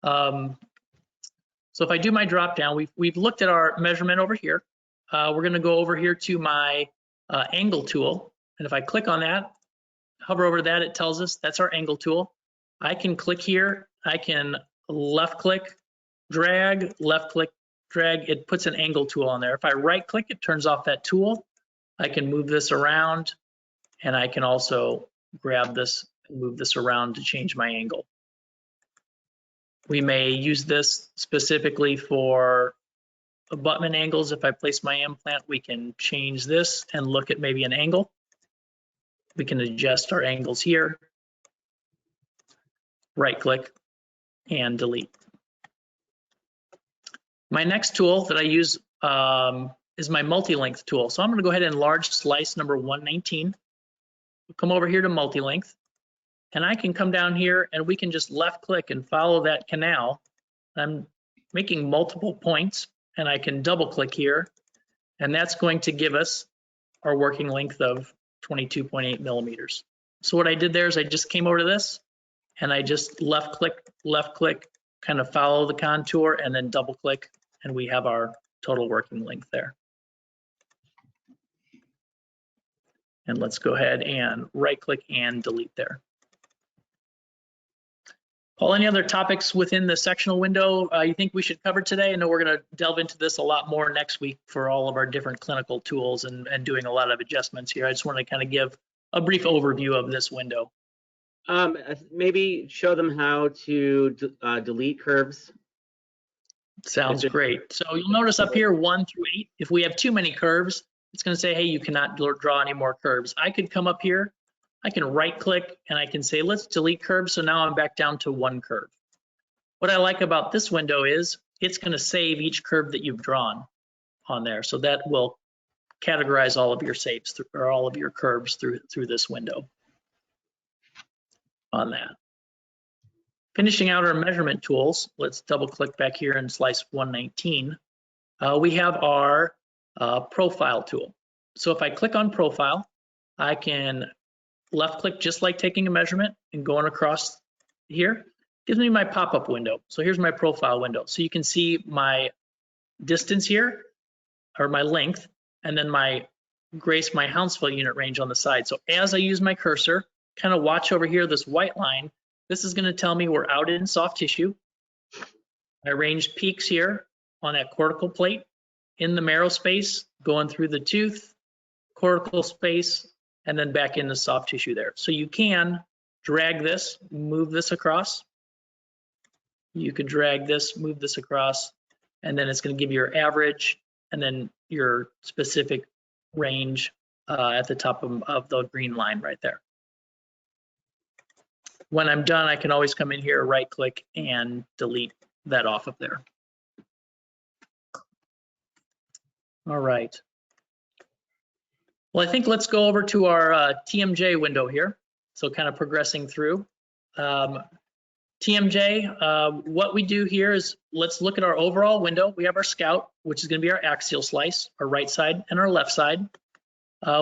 Speaker 1: So if I do my drop down, we've looked at our measurement over here. We're going to go over here to my angle tool, and if I click on that, hover over that, it tells us that's our angle tool. I can click here, I can left click, drag, left click, drag, it puts an angle tool on there. If I right click, it turns off that tool. I can move this around, and I can also grab this and move this around to change my angle. We may use this specifically for abutment angles. If I place my implant, we can change this and look at maybe an angle. We can adjust our angles here, right click, and delete. My next tool that I use is my multi-length tool. So I'm going to go ahead and enlarge slice number 119. Come over here to multi-length, and I can come down here and we can just left click and follow that canal. I'm making multiple points, and I can double click here, and that's going to give us our working length of 22.8 millimeters. So what I did there is I just came over to this and I just left click, kind of follow the contour, and then double click, and we have our total working length there. And let's go ahead and right click and delete there. Paul, any other topics within the sectional window you think we should cover today? I know we're going to delve into this a lot more next week for all of our different clinical tools and doing a lot of adjustments here. I just want to kind of give a brief overview of this window.
Speaker 2: Maybe show them how to delete curves.
Speaker 1: Sounds great. So you'll notice up here 1 through 8, if we have too many curves, it's going to say, hey, you cannot draw any more curves. I could come up here, I can right click, and I can say, let's delete curves. So now I'm back down to 1 curve. What I like about this window is it's going to save each curve that you've drawn on there. So that will categorize all of your saves or all of your curves through this window on that. Finishing out our measurement tools, let's double click back here in slice 119. We have our profile tool. So if I click on profile, I can left click just like taking a measurement and going across here. Gives me my pop-up window. So here's my profile window. So you can see my distance here, or my length, and then my Grace, my Hounsfield unit range on the side. So as I use my cursor, kind of watch over here, this white line, this is going to tell me we're out in soft tissue. My range peaks here on that cortical plate, in the marrow space, going through the tooth, cortical space, and then back into soft tissue there. So you can drag this, move this across. You could drag this, move this across, and then it's going to give you your average and then your specific range at the top of the green line right there. When I'm done, I can always come in here, right click, and delete that off of there. All right. Well, I think let's go over to our TMJ window here. So kind of progressing through. TMJ, what we do here is let's look at our overall window. We have our scout, which is going to be our axial slice, our right side and our left side.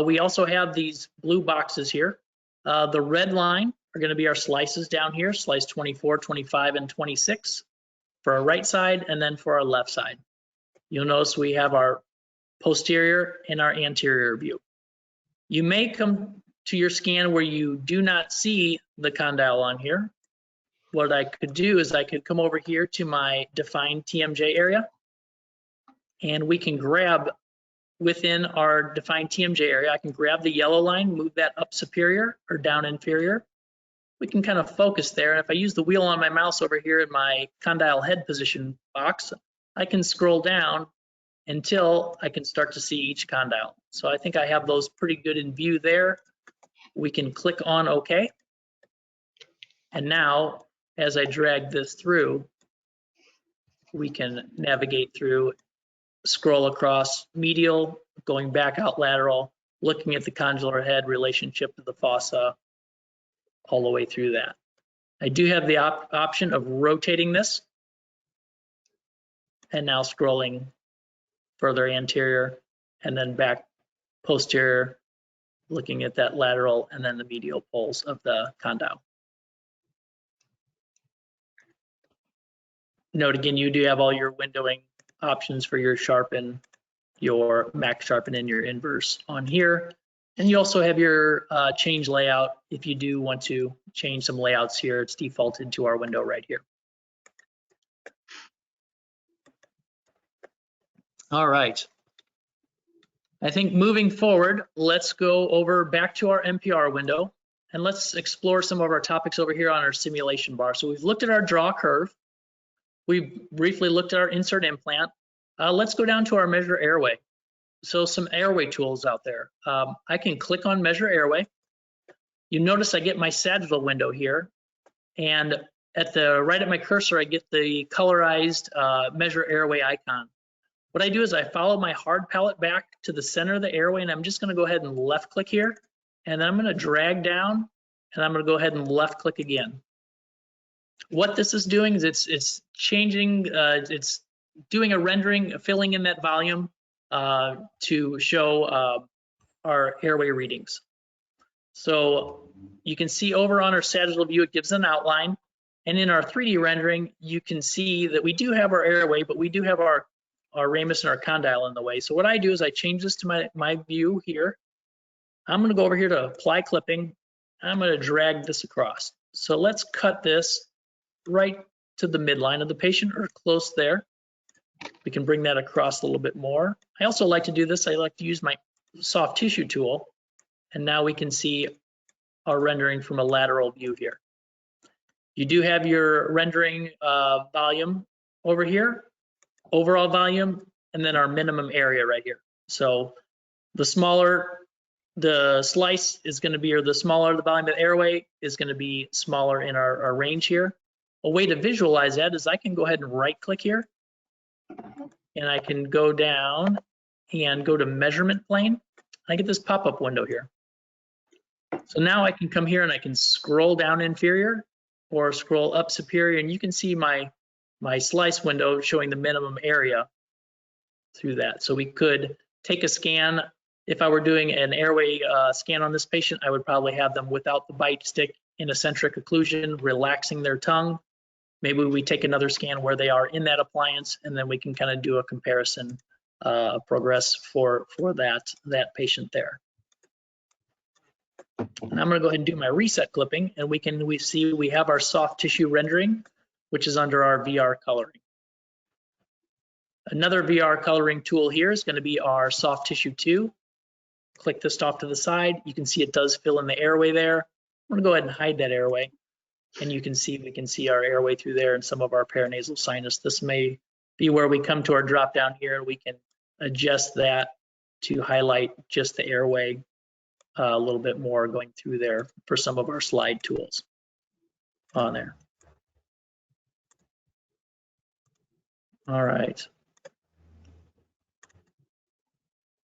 Speaker 1: We also have these blue boxes here. The red line are going to be our slices down here, slice 24, 25, and 26 for our right side, and then for our left side. You'll notice we have our posterior and our anterior view. You may come to your scan where you do not see the condyle on here. What I could do is I could come over here to my defined TMJ area, and we can grab within our defined TMJ area, I can grab the yellow line, move that up superior or down inferior. We can kind of focus there. And if I use the wheel on my mouse over here in my condyle head position box, I can scroll down until I can start to see each condyle. So I think I have those pretty good in view there. We can click on OK. And now, as I drag this through, we can navigate through, scroll across medial, going back out lateral, looking at the condylar head relationship to the fossa, all the way through that. I do have the option of rotating this, and now scrolling further anterior and then back posterior, looking at that lateral and then the medial poles of the condyle. Note again, you do have all your windowing options for your sharpen, your max sharpen, and your inverse on here. And you also have your change layout. If you do want to change some layouts here, it's defaulted to our window right here. All right. I think moving forward, let's go over back to our MPR window and let's explore some of our topics over here on our simulation bar. So we've looked at our draw curve. We've briefly looked at our insert implant. Let's go down to our measure airway. So some airway tools out there. I can click on measure airway. You notice I get my sagittal window here, and right at my cursor, I get the colorized measure airway icon. What I do is I follow my hard palette back to the center of the airway, and I'm just going to go ahead and left click here, and then I'm going to drag down, and I'm going to go ahead and left click again. What this is doing is it's changing, it's doing a rendering, filling in that volume to show our airway readings. So you can see over on our sagittal view, it gives an outline. And in our 3D rendering, you can see that we do have our airway, but we do have our ramus and our condyle in the way. So what I do is I change this to my view here. I'm going to go over here to apply clipping. I'm going to drag this across. So let's cut this right to the midline of the patient or close there. We can bring that across a little bit more. I also like to do this. I like to use my soft tissue tool. And now we can see our rendering from a lateral view here. You do have your rendering volume over here, overall volume, and then our minimum area right here. So the smaller the slice is going to be, or the smaller the volume of the airway is going to be smaller in our range here. A way to visualize that is I can go ahead and right click here, and I can go down and go to measurement plane. I get this pop-up window here. So now I can come here and I can scroll down inferior or scroll up superior, and you can see my slice window showing the minimum area through that. So we could take a scan. If I were doing an airway scan on this patient, I would probably have them without the bite stick in eccentric occlusion, relaxing their tongue. Maybe we take another scan where they are in that appliance, and then we can kind of do a comparison progress for that patient there. And I'm going to go ahead and do my reset clipping, and we see we have our soft tissue rendering, which is under our VR coloring. Another VR coloring tool here is going to be our soft tissue 2. Click this off to the side. You can see it does fill in the airway there. I'm going to go ahead and hide that airway, and we can see our airway through there and some of our paranasal sinus. This may be where we come to our drop down here. We can adjust that to highlight just the airway a little bit more going through there for some of our slide tools on there. All right.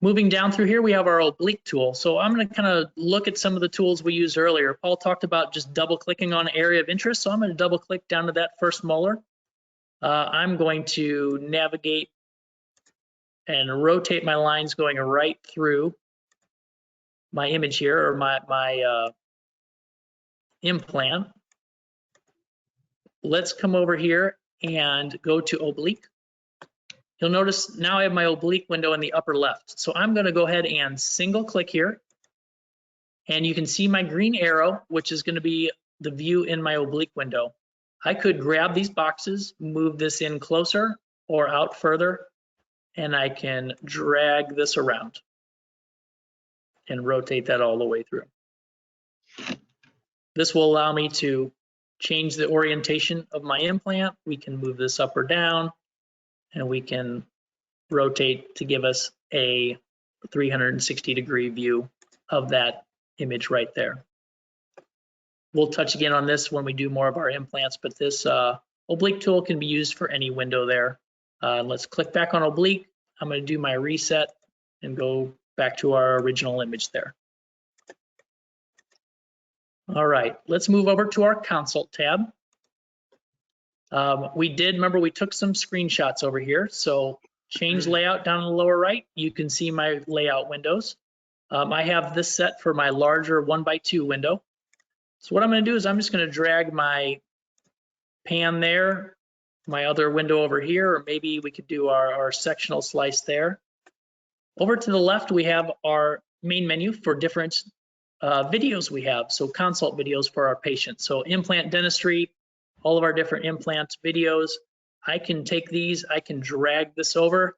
Speaker 1: Moving down through here, we have our oblique tool. So I'm going to kind of look at some of the tools we used earlier. Paul talked about just double clicking on area of interest. So I'm going to double click down to that first molar. I'm going to navigate and rotate my lines going right through my image here, or my implant. Let's come over here and go to oblique. You'll notice now I have my oblique window in the upper left. So I'm going to go ahead and single click here. And you can see my green arrow, which is going to be the view in my oblique window. I could grab these boxes, move this in closer or out further, and I can drag this around and rotate that all the way through. This will allow me to change the orientation of my implant. We can move this up or down, and we can rotate to give us a 360-degree view of that image right there. We'll touch again on this when we do more of our implants, but this Oblique tool can be used for any window there. Let's click back on oblique. I'm going to do my reset and go back to our original image there. All right, let's move over to our consult tab. Remember we took some screenshots over here. So change layout down in the lower right. You can see my layout windows. I have this set for my larger 1x2 window. So what I'm going to do is I'm just going to drag my pan there, my other window over here, or maybe we could do our sectional slice there. Over to the left, we have our main menu for different videos we have. So consult videos for our patients. So implant dentistry, all of our different implant videos. I can take these, I can drag this over,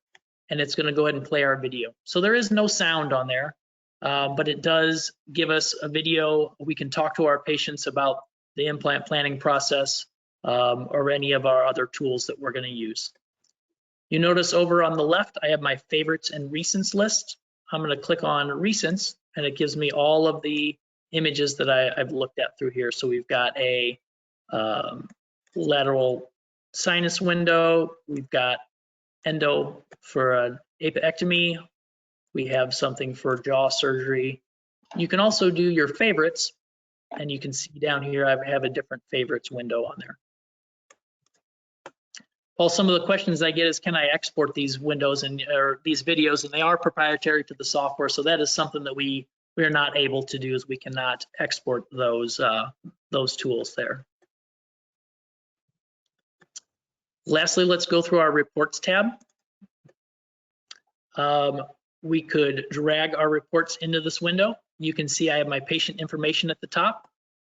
Speaker 1: and it's going to go ahead and play our video. So there is no sound on there, but it does give us a video. We can talk to our patients about the implant planning process or any of our other tools that we're going to use. You notice over on the left, I have my favorites and recents list. I'm going to click on recents, and it gives me all of the images that I've looked at through here. So we've got a lateral sinus window. We've got endo for an apectomy. We have something for jaw surgery. You can also do your favorites, and you can see down here I have a different favorites window on there. Well, some of the questions I get is, can I export these windows or these videos? And they are proprietary to the software, so that is something that we are not able to do, is we cannot export those tools there. Lastly, let's go through our reports tab. We could drag our reports into this window. You can see I have my patient information at the top.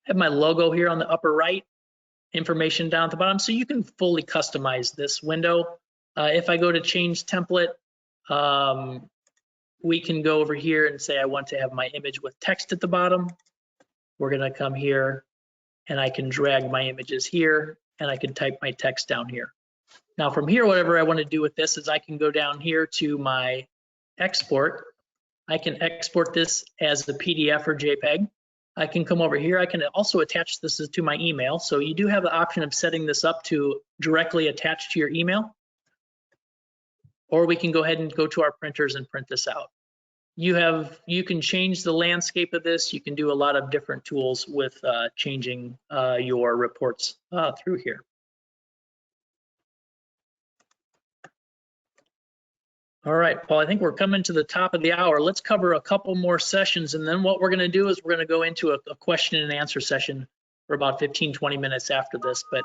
Speaker 1: I have my logo here on the upper right, information down at the bottom, so you can fully customize this window. If I go to change template, we can go over here and say I want to have my image with text at the bottom. We're going to come here and I can drag my images here and I can type my text down here. Now from here, whatever I want to do with this is I can go down here to my export. I can export this as a PDF or JPEG. I can come over here. I can also attach this to my email. So you do have the option of setting this up to directly attach to your email. Or we can go ahead and go to our printers and print this out. You can change the landscape of this. You can do a lot of different tools with changing your reports through here. All right, Paul, I think we're coming to the top of the hour. Let's cover a couple more sessions, and then what we're going to do is we're going to go into a question and answer session for about 15-20 minutes after this. But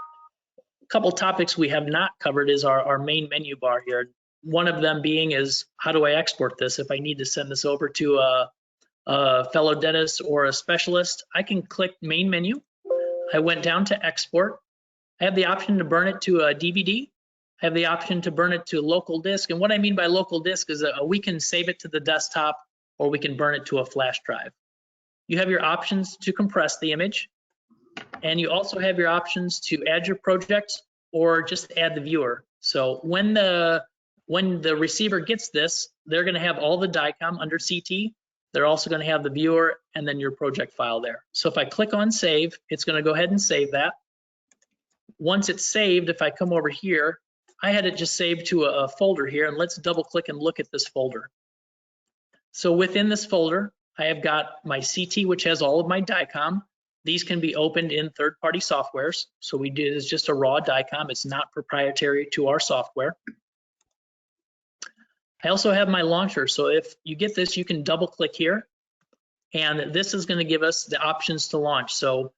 Speaker 1: a couple topics we have not covered is our main menu bar here. One of them being is, how do I export this? If I need to send this over to a fellow dentist or a specialist, I can click main menu. I went down to export. I have the option to burn it to a DVD. I have the option to burn it to local disk. And what I mean by local disk is that we can save it to the desktop or we can burn it to a flash drive. You have your options to compress the image, and you also have your options to add your project or just add the viewer. So when the receiver gets this, they're going to have all the DICOM under CT. They're also going to have the viewer and then your project file there. So if I click on save, it's going to go ahead and save that. Once it's saved, if I come over here, I had it just saved to a folder here, and let's double click and look at this folder. So within this folder, I have got my CT, which has all of my DICOM. These can be opened in third-party softwares. So we did is just a raw DICOM. It's not proprietary to our software. I also have my launcher. So if you get this, you can double click here, and this is going to give us the options to launch. So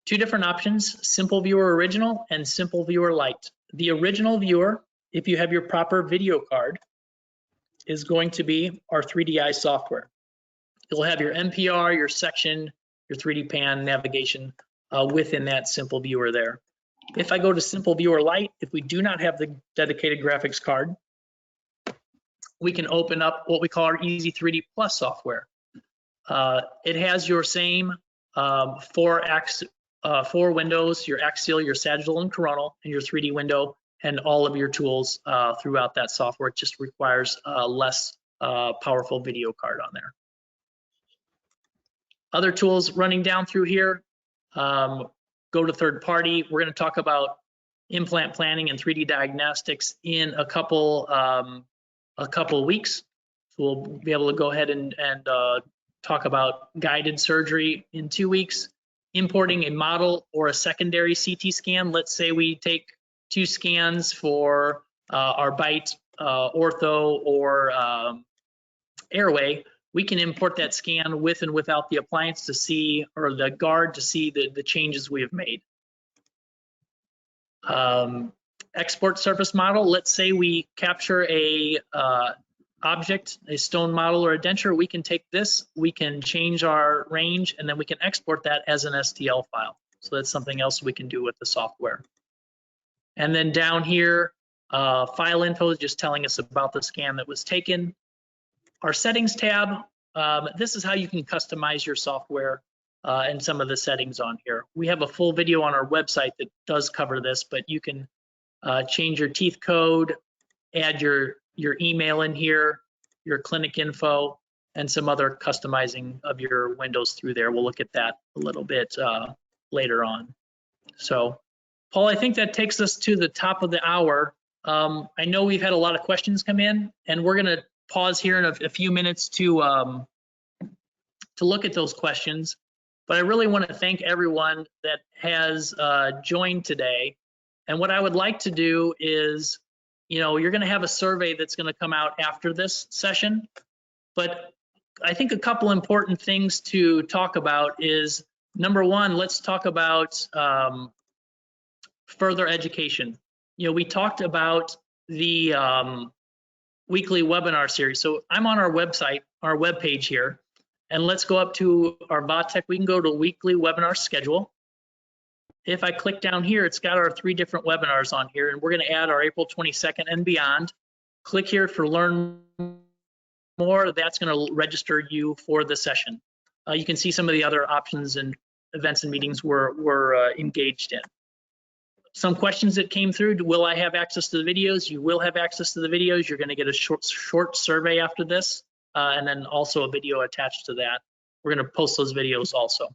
Speaker 1: two different options, Simple Viewer Original and Simple Viewer Lite. The original viewer, if you have your proper video card, is going to be our 3D-i software. You'll have your NPR, your section, your 3D pan navigation within that simple viewer there. If I go to Simple Viewer Lite, if we do not have the dedicated graphics card, we can open up what we call our Ez3D Plus software. It has your same four windows, your axial, your sagittal and coronal, and your 3D window, and all of your tools throughout that software. It just requires a less powerful video card on there. Other tools running down through here, go to third party. We're going to talk about implant planning and 3D diagnostics in a couple weeks. So we'll be able to go ahead and talk about guided surgery in 2 weeks, importing a model or a secondary CT scan. Let's say we take 2 scans for our bite, ortho, or airway. We can import that scan with and without the appliance to see, or the guard to see the changes we have made. Export surface model. Let's say we capture a object, a stone model or a denture. We can take this, we can change our range, and then we can export that as an STL file. So that's something else we can do with the software. And then down here, file info is just telling us about the scan that was taken. Our settings tab, this is how you can customize your software and some of the settings on here. We have a full video on our website that does cover this, but you can change your teeth code, add your email in here, your clinic info, and some other customizing of your windows through there. We'll look at that a little bit later on. So, Paul, I think that takes us to the top of the hour. I know we've had a lot of questions come in, and we're going to pause here in a few minutes to look at those questions. But I really want to thank everyone that has joined today. And what I would like to do is, you're going to have a survey that's going to come out after this session. But I think a couple important things to talk about is, number one, let's talk about further education. We talked about the weekly webinar series. So I'm on our website, our webpage here, and let's go up to our Vatech. We can go to weekly webinar schedule. If I click down here, it's got our 3 different webinars on here, and we're going to add our April 22nd and beyond. Click here for learn more. That's going to register you for the session. You can see some of the other options and events and meetings we're engaged in. Some questions that came through: will I have access to the videos? You will have access to the videos. You're going to get a short survey after this, and then also a video attached to that. We're going to post those videos also.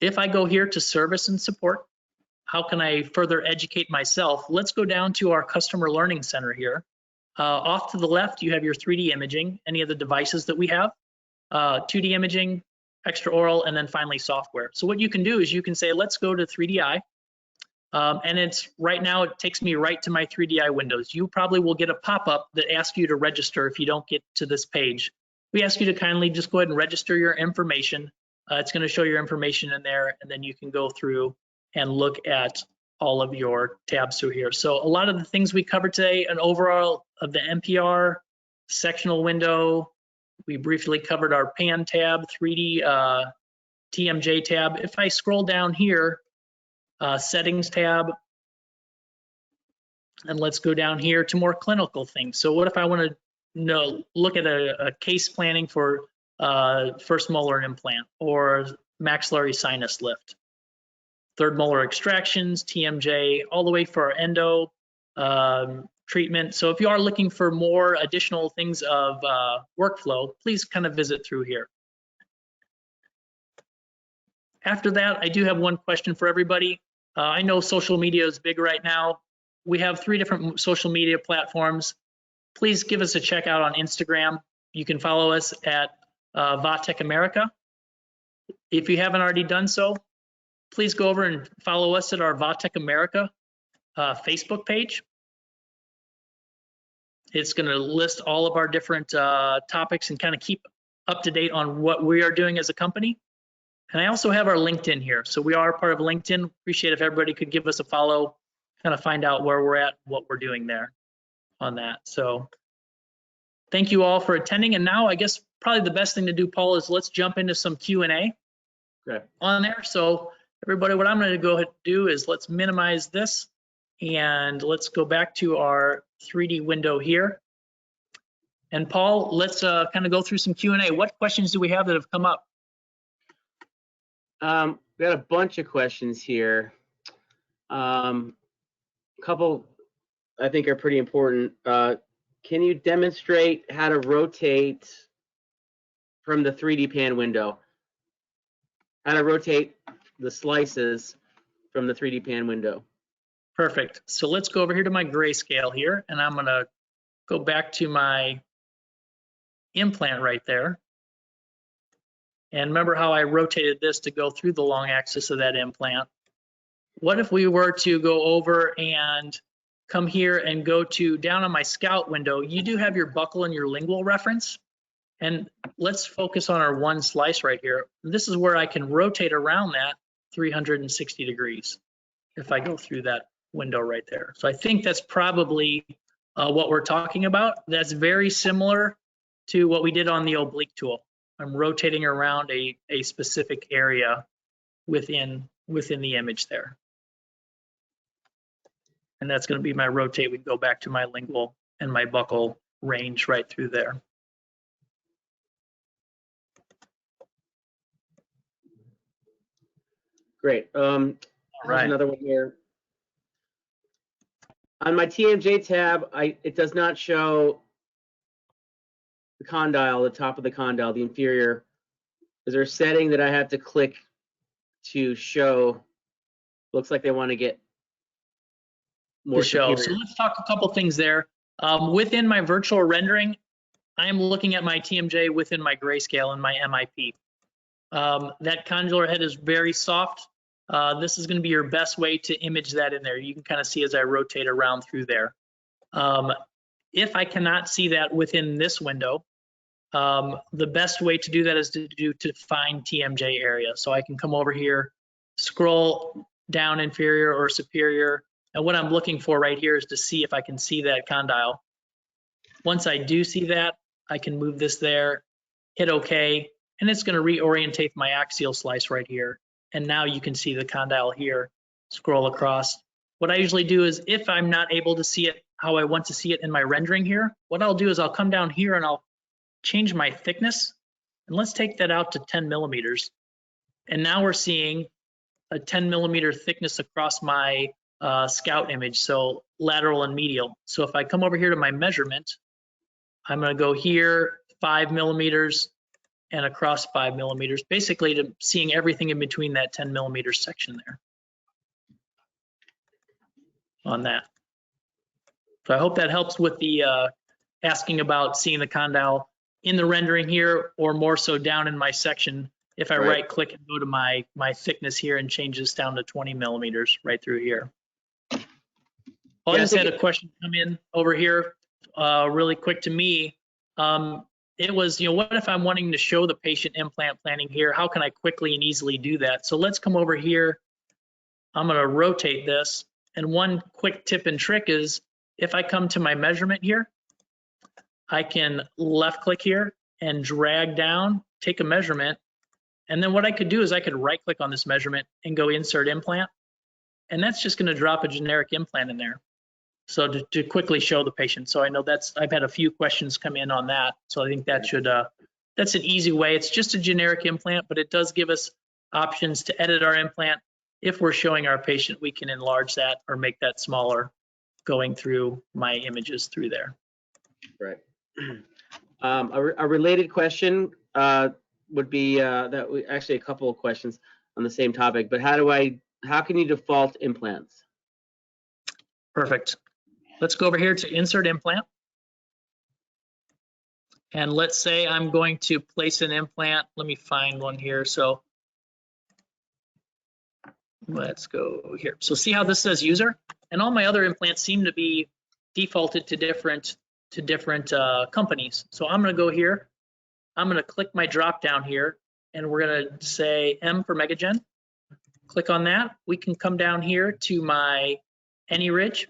Speaker 1: If I go here to service and support, how can I further educate myself? Let's go down to our customer learning center here. Off to the left, you have your 3D imaging, any of the devices that we have, 2D imaging, extraoral, and then finally software. So what you can do is you can say, let's go to 3D-i. And it's right now, it takes me right to my 3D-i windows. You probably will get a pop-up that asks you to register if you don't get to this page. We ask you to kindly just go ahead and register your information. It's going to show your information in there, and then you can go through and look at all of your tabs through here. So a lot of the things we covered today, an overall of the NPR, sectional window, we briefly covered our pan tab, 3D TMJ tab. If I scroll down here, settings tab, and let's go down here to more clinical things. So what if I want to look at a case planning for first molar implant or maxillary sinus lift, third molar extractions, TMJ, all the way for our endo treatment. So if you are looking for more additional things of workflow, please kind of visit through here. After that, I do have one question for everybody. I know social media is big right now. We have 3 different social media platforms. Please give us a check out on Instagram. You can follow us at Vatech America. If you haven't already done so, please go over and follow us at our Vatech America Facebook page. It's going to list all of our different topics and kind of keep up to date on what we are doing as a company. And I also have our LinkedIn here. So we are part of LinkedIn. Appreciate if everybody could give us a follow, kind of find out where we're at, what we're doing there on that. So thank you all for attending. And now I guess probably the best thing to do, Paul, is let's jump into some Q&A on there. So everybody, what I'm going to go ahead and do is let's minimize this and let's go back to our 3D window here. And Paul, let's kind of go through some Q&A. What questions do we have that have come up?
Speaker 2: We got a bunch of questions here. A couple I think are pretty important. Can you demonstrate how to rotate from the 3D pan window? How to rotate the slices from the 3D pan window.
Speaker 1: Perfect. So let's go over here to my grayscale here, and I'm going to go back to my implant right there. And remember how I rotated this to go through the long axis of that implant. What if we were to go over and come here and go to down on my scout window? You do have your buccal and your lingual reference. And let's focus on our one slice right here. This is where I can rotate around that 360 degrees if I go through that window right there. So I think that's probably what we're talking about. That's very similar to what we did on the oblique tool. I'm rotating around a specific area within the image there. And that's going to be my rotate. We go back to my lingual and my buccal range right through there.
Speaker 2: Great. Right. Another one here. On my TMJ tab, it does not show the condyle, the top of the condyle, the inferior. Is there a setting that I have to click to show? Looks like they want to get more
Speaker 1: superior. So let's talk a couple things there. Within my virtual rendering, I am looking at my TMJ within my grayscale and my MIP. That condylar head is very soft. This is going to be your best way to image that in there. You can kind of see as I rotate around through there. If I cannot see that within this window, the best way to do that is to find TMJ area. So I can come over here, scroll down inferior or superior, and what I'm looking for right here is to see if I can see that condyle. Once I do see that, I can move this there, hit OK, and it's going to reorientate my axial slice right here. And now you can see the condyle here, scroll across. What I usually do is if I'm not able to see it how I want to see it in my rendering here, what I'll do is I'll come down here and I'll change my thickness. And let's take that out to 10 millimeters. And now we're seeing a 10 millimeter thickness across my scout image, so lateral and medial. So if I come over here to my measurement, I'm going to go here 5 millimeters and across 5 millimeters, basically to seeing everything in between that 10 millimeter section there on that. So I hope that helps with the asking about seeing the condyle in the rendering here, or more so down in my section. If I right click and go to my thickness here and change this down to 20 millimeters right through here. I just had a question come in over here really quick to me. It was, what if I'm wanting to show the patient implant planning here? How can I quickly and easily do that? So let's come over here. I'm going to rotate this. And one quick tip and trick is if I come to my measurement here, I can left click here and drag down, take a measurement. And then what I could do is I could right click on this measurement and go insert implant. And that's just going to drop a generic implant in there. So to quickly show the patient. So I know I've had a few questions come in on that. So I think that that's an easy way. It's just a generic implant, but it does give us options to edit our implant. If we're showing our patient, we can enlarge that or make that smaller going through my images through there.
Speaker 2: Right. A related question would be actually a couple of questions on the same topic, but how can you default implants?
Speaker 1: Perfect. Let's go over here to insert implant. And let's say I'm going to place an implant. Let me find one here. So let's go here. So see how this says user? And all my other implants seem to be defaulted to different companies. So I'm going to go here. I'm going to click my drop down here, and we're going to say M for Megagen. Click on that. We can come down here to my AnyRidge.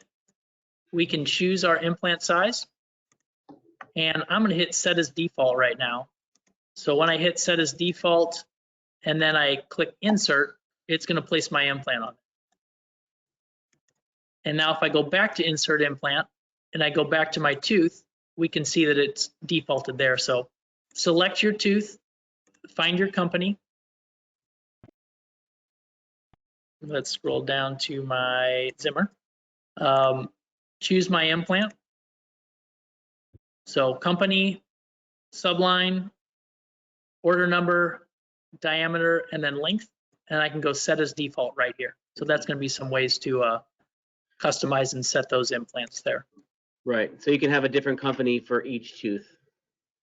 Speaker 1: We can choose our implant size, and I'm going to hit set as default right now. So when I hit set as default and then I click insert, it's going to place my implant on it. And now if I go back to insert implant and I go back to my tooth, we can see that it's defaulted there. So select your tooth, find your company. Let's scroll down to my Zimmer. Choose my implant. So company, subline, order number, diameter, and then length. And I can go set as default right here. So that's going to be some ways to customize and set those implants there.
Speaker 2: Right. So you can have a different company for each tooth,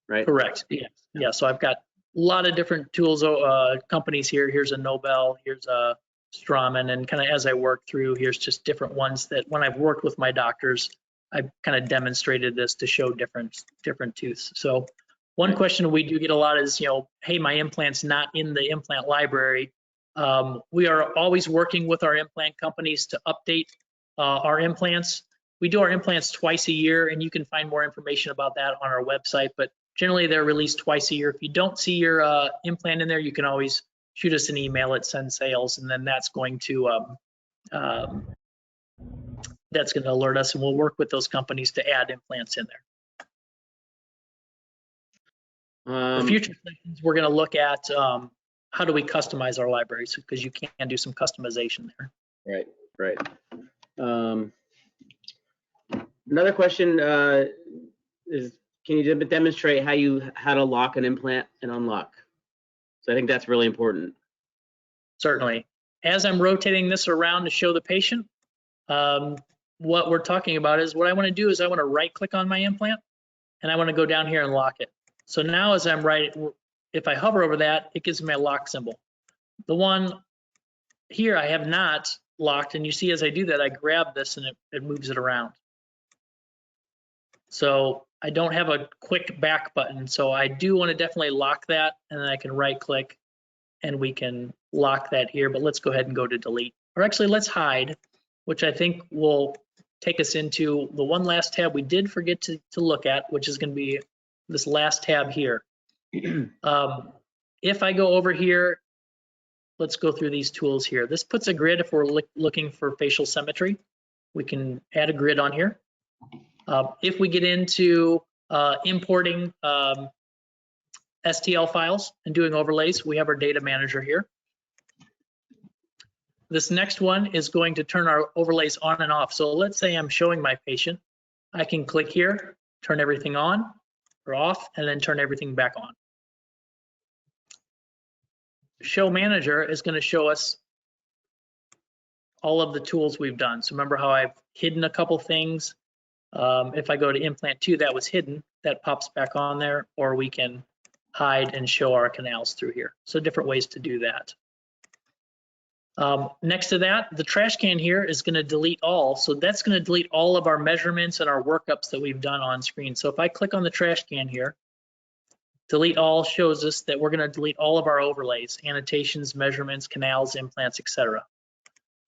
Speaker 2: right?
Speaker 1: Correct. Yeah. Yeah. So I've got a lot of different tools, companies here. Here's a Nobel, here's a Straumann, and kind of as I work through, here's just different ones that when I've worked with my doctors, I've kind of demonstrated this to show different tooths. So one question we do get a lot is, hey, my implant's not in the implant library. We are always working with our implant companies to update our implants. We do our implants twice a year, and you can find more information about that on our website, but generally they're released twice a year. If you don't see your implant in there, you can always shoot us an email at Send Sales, and then that's going to alert us, and we'll work with those companies to add implants in there. For future sessions, we're going to look at how do we customize our libraries, because you can do some customization there.
Speaker 2: Right. Another question is, can you demonstrate how to lock an implant and unlock? So I think that's really important.
Speaker 1: Certainly. As I'm rotating this around to show the patient, what we're talking about is what I want to do is I want to right click on my implant and I want to go down here and lock it. So now as I'm if I hover over that, it gives me a lock symbol. The one here I have not locked, and you see as I do that, I grab this and it moves it around. So I don't have a quick back button, so I do want to definitely lock that, and then I can right click and we can lock that here, but let's go ahead and go to delete. Or actually let's hide, which I think will take us into the one last tab we did forget to look at, which is going to be this last tab here. If I go over here, let's go through these tools here. This puts a grid if we're looking for facial symmetry. We can add a grid on here. If we get into importing STL files and doing overlays, we have our data manager here. This next one is going to turn our overlays on and off. So let's say I'm showing my patient. I can click here, turn everything on or off, and then turn everything back on. Show manager is going to show us all of the tools we've done. So remember how I've hidden a couple things. If I go to implant 2, that was hidden, that pops back on there, or we can hide and show our canals through here. So different ways to do that. Next to that, the trash can here is going to delete all. So that's going to delete all of our measurements and our workups that we've done on screen. So if I click on the trash can here, delete all shows us that we're going to delete all of our overlays, annotations, measurements, canals, implants, etc.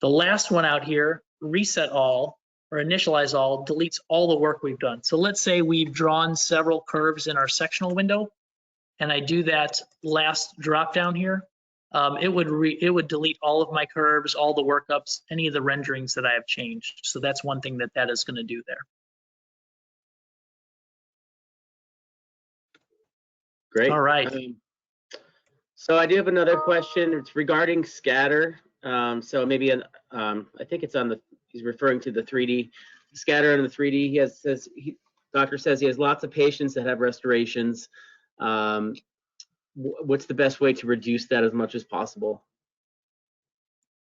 Speaker 1: The last one out here, reset all or initialize all, deletes all the work we've done. So let's say we've drawn several curves in our sectional window, and I do that last drop down here. It would delete all of my curves, all the workups, any of the renderings that I have changed. So that's one thing that is going to do there.
Speaker 2: Great.
Speaker 1: All right.
Speaker 2: So I do have another question. It's regarding scatter. So maybe I think it's on he's referring to the 3D scatter and the 3D. Doctor says he has lots of patients that have restorations. What's the best way to reduce that as much as possible?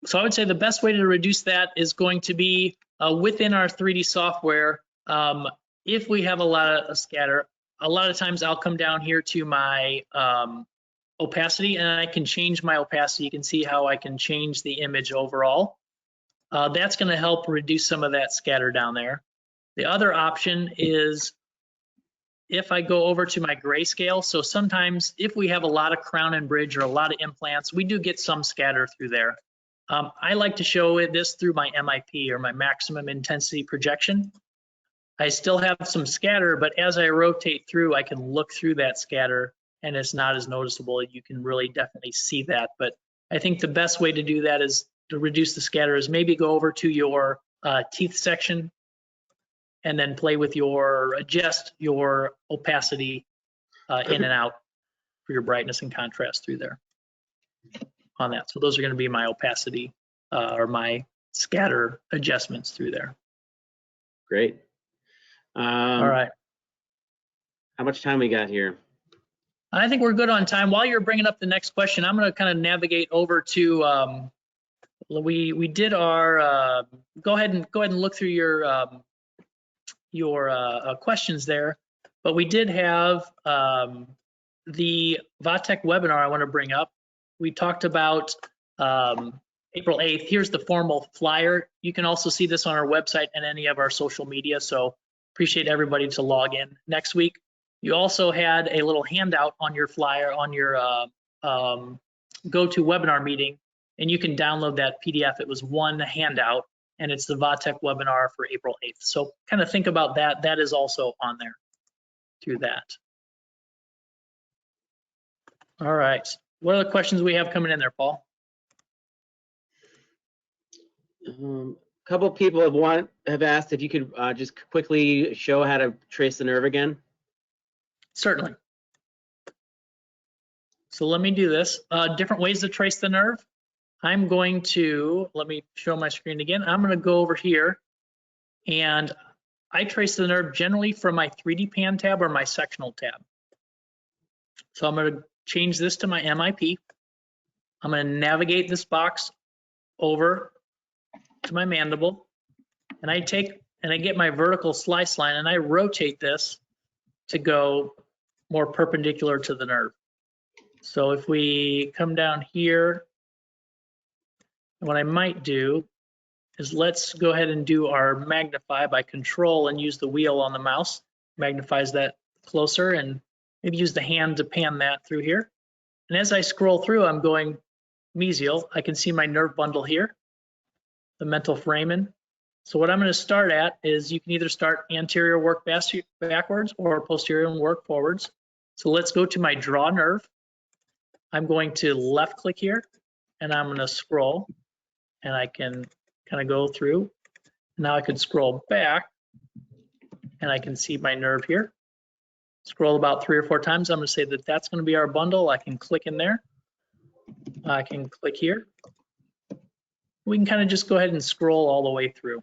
Speaker 1: So I would say the best way to reduce that is going to be within our 3D software. If we have a lot of scatter, a lot of times I'll come down here to my opacity, and I can change my opacity. You can see how I can change the image overall. That's going to help reduce some of that scatter down there. The other option is if I go over to my grayscale. So sometimes if we have a lot of crown and bridge or a lot of implants, we do get some scatter through there. I like to show this through my MIP, or my maximum intensity projection. I still have some scatter, but as I rotate through, I can look through that scatter and it's not as noticeable. You can really definitely see that. But I think the best way to do that is to reduce the scatter is maybe go over to your teeth section and then play with adjust your opacity in and out for your brightness and contrast through there on that. So those are going to be my opacity or my scatter adjustments through there.
Speaker 2: Great.
Speaker 1: All right.
Speaker 2: How much time we got here?
Speaker 1: I think we're good on time. While you're bringing up the next question, I'm going to kind of navigate over to we did our, go ahead and look through your questions there, but we did have the Vatech webinar I want to bring up. We talked about April 8th. Here's the formal flyer. You can also see this on our website and any of our social media, so appreciate everybody to log in. Next week, you also had a little handout on your flyer on your GoToWebinar meeting, and you can download that PDF. It was one handout, and it's the Vatech webinar for April 8th. So kind of think about that. That is also on there through that. All right. What are the questions we have coming in there, Paul?
Speaker 2: A couple people have asked if you could just quickly show how to trace the nerve again.
Speaker 1: Certainly. So let me do this. Different ways to trace the nerve. I'm going to, let me show my screen again. I'm going to go over here, and I trace the nerve generally from my 3D pan tab or my sectional tab. So I'm going to change this to my MIP. I'm going to navigate this box over to my mandible, and I get my vertical slice line, and I rotate this to go more perpendicular to the nerve. So if we come down here, what I might do is let's go ahead and do our magnify by control and use the wheel on the mouse. Magnifies that closer, and maybe use the hand to pan that through here. And as I scroll through, I'm going mesial. I can see my nerve bundle here, the mental foramen. So what I'm going to start at is you can either start anterior, work backwards, or posterior and work forwards. So let's go to my draw nerve. I'm going to left click here, and I'm going to scroll, and I can kind of go through. Now I can scroll back, and I can see my nerve here. Scroll about 3 or 4 times. I'm going to say that that's going to be our bundle. I can click in there. I can click here. We can kind of just go ahead and scroll all the way through.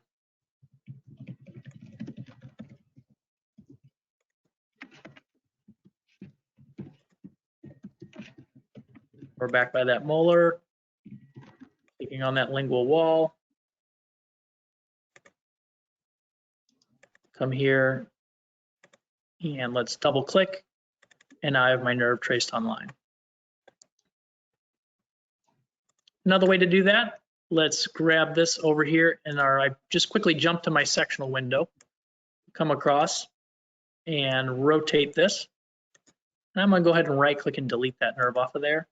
Speaker 1: We're back by that molar, clicking on that lingual wall. Come here, and let's double click, and now I have my nerve traced online. Another way to do that, let's grab this over here, and I just quickly jump to my sectional window, come across, and rotate this. And I'm going to go ahead and right click and delete that nerve off of there.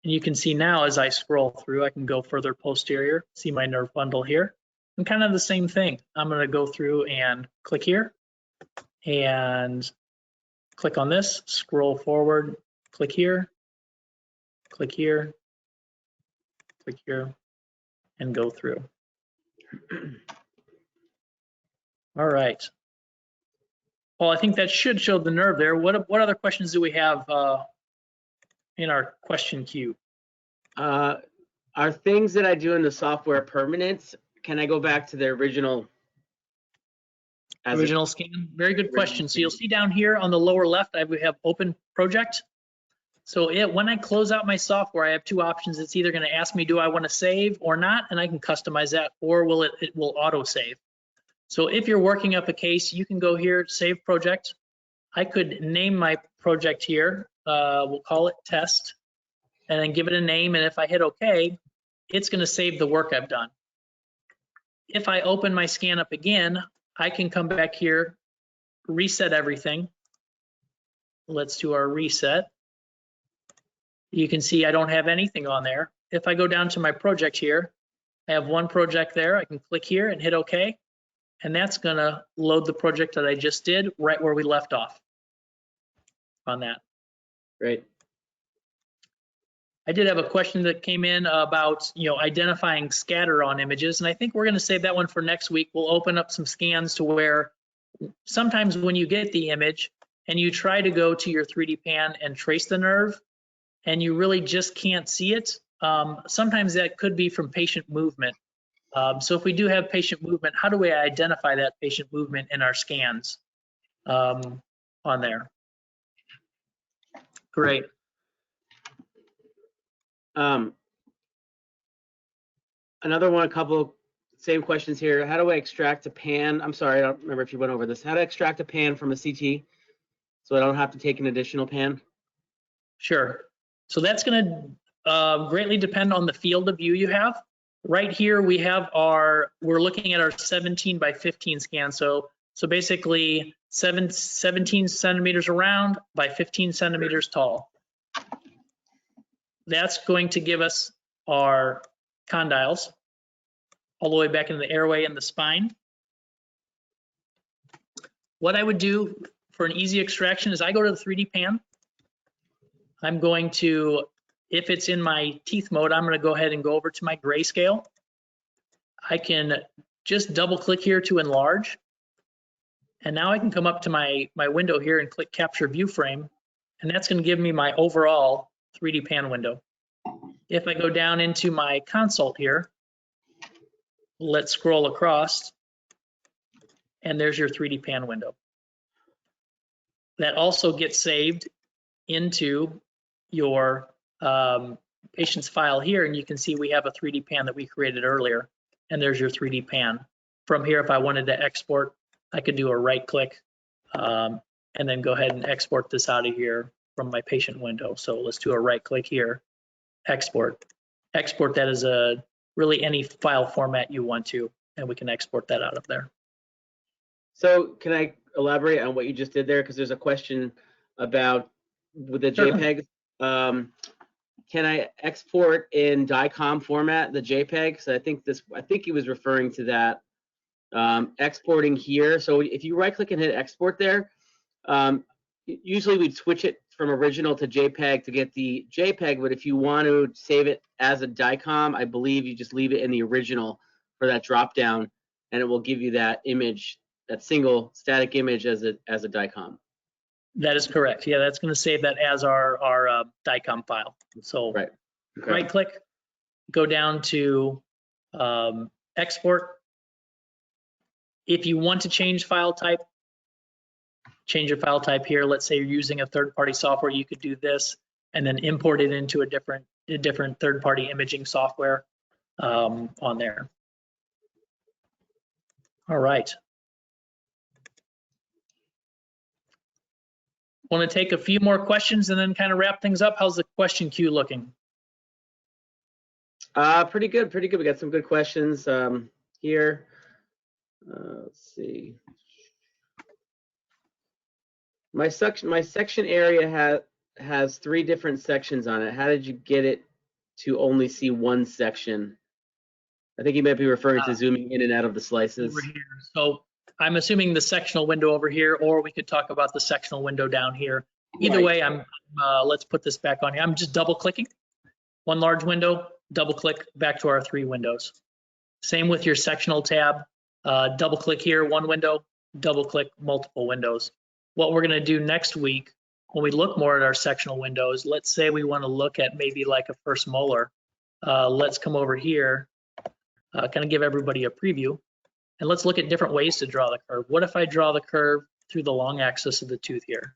Speaker 1: And you can see now as I scroll through, I can go further posterior, see my nerve bundle here. And kind of the same thing. I'm going to go through and click here and click on this, scroll forward, click here, click here, click here, and go through. All right. Well, I think that should show the nerve there. What other questions do we have in our question queue?
Speaker 2: Are things that I do in the software permanent? Can I go back to the original?
Speaker 1: Original scan? Very good question. So you'll see down here on the lower left, we have open project. So when I close out my software, I have 2 options. It's either going to ask me, do I want to save or not? And I can customize that, or it will auto save. So if you're working up a case, you can go here, save project. I could name my project here. We'll call it test, and then give it a name. And if I hit OK, it's going to save the work I've done. If I open my scan up again, I can come back here, reset everything. Let's do our reset. You can see I don't have anything on there. If I go down to my project here, I have 1 project there. I can click here and hit OK. And that's going to load the project that I just did right where we left off on that.
Speaker 2: Great.
Speaker 1: I did have a question that came in about identifying scatter on images, and I think we're going to save that one for next week. We'll open up some scans to where sometimes when you get the image and you try to go to your 3D pan and trace the nerve and you really just can't see it, sometimes that could be from patient movement. So if we do have patient movement, how do we identify that patient movement in our scans on there? Great.
Speaker 2: Another one, a couple same questions here. How do I extract a pan? I'm sorry, I don't remember if you went over this. How to extract a pan from a CT so I don't have to take an additional pan?
Speaker 1: Sure. So that's going to greatly depend on the field of view you have. Right here we have we're looking at our 17 by 15 scan. So basically 17 centimeters around by 15 centimeters tall. That's going to give us our condyles all the way back into the airway and the spine. What I would do for an easy extraction is I go to the 3D pan. I'm going to, if it's in my teeth mode, I'm going to go ahead and go over to my grayscale. I can just double click here to enlarge. And now I can come up to my window here and click capture view frame. And that's going to give me my overall 3D pan window. If I go down into my consult here, let's scroll across, and there's your 3D pan window. That also gets saved into your patient's file here, and you can see we have a 3D pan that we created earlier, and there's your 3D pan. From here, if I wanted to export, I could do a right click and then go ahead and export this out of here from my patient window. So let's do a right click here, export. Export that as really any file format you want to, and we can export that out of there.
Speaker 2: So can I elaborate on what you just did there? Because there's a question about with the JPEG. Can I export in DICOM format the JPEG? So I think he was referring to that. Exporting here. So if you right click and hit export there, usually we'd switch it from original to JPEG to get the JPEG, but if you want to save it as a DICOM, I believe you just leave it in the original for that drop down, and it will give you that image, that single static image as a DICOM.
Speaker 1: That is correct. Yeah, that's going to save that as our DICOM file. So
Speaker 2: right, okay.
Speaker 1: Right click, go down to export. If you want to change file type, change your file type here. Let's say you're using a third-party software, you could do this and then import it into a different third-party imaging software on there. All right. Want to take a few more questions and then kind of wrap things up? How's the question queue looking?
Speaker 2: Pretty good, pretty good. We got some good questions here. Let's see. My section area has 3 different sections on it. How did you get it to only see one section? I think you might be referring to zooming in and out of the slices.
Speaker 1: Over here. So I'm assuming the sectional window over here, or we could talk about the sectional window down here. Either way, let's put this back on here. I'm just double clicking one large window, double click back to our 3 windows. Same with your sectional tab. Double click here, one window, double click multiple windows. What we're going to do next week when we look more at our sectional windows, let's say we want to look at maybe like a first molar. Let's come over here, kind of give everybody a preview, and let's look at different ways to draw the curve. What if I draw the curve through the long axis of the tooth here?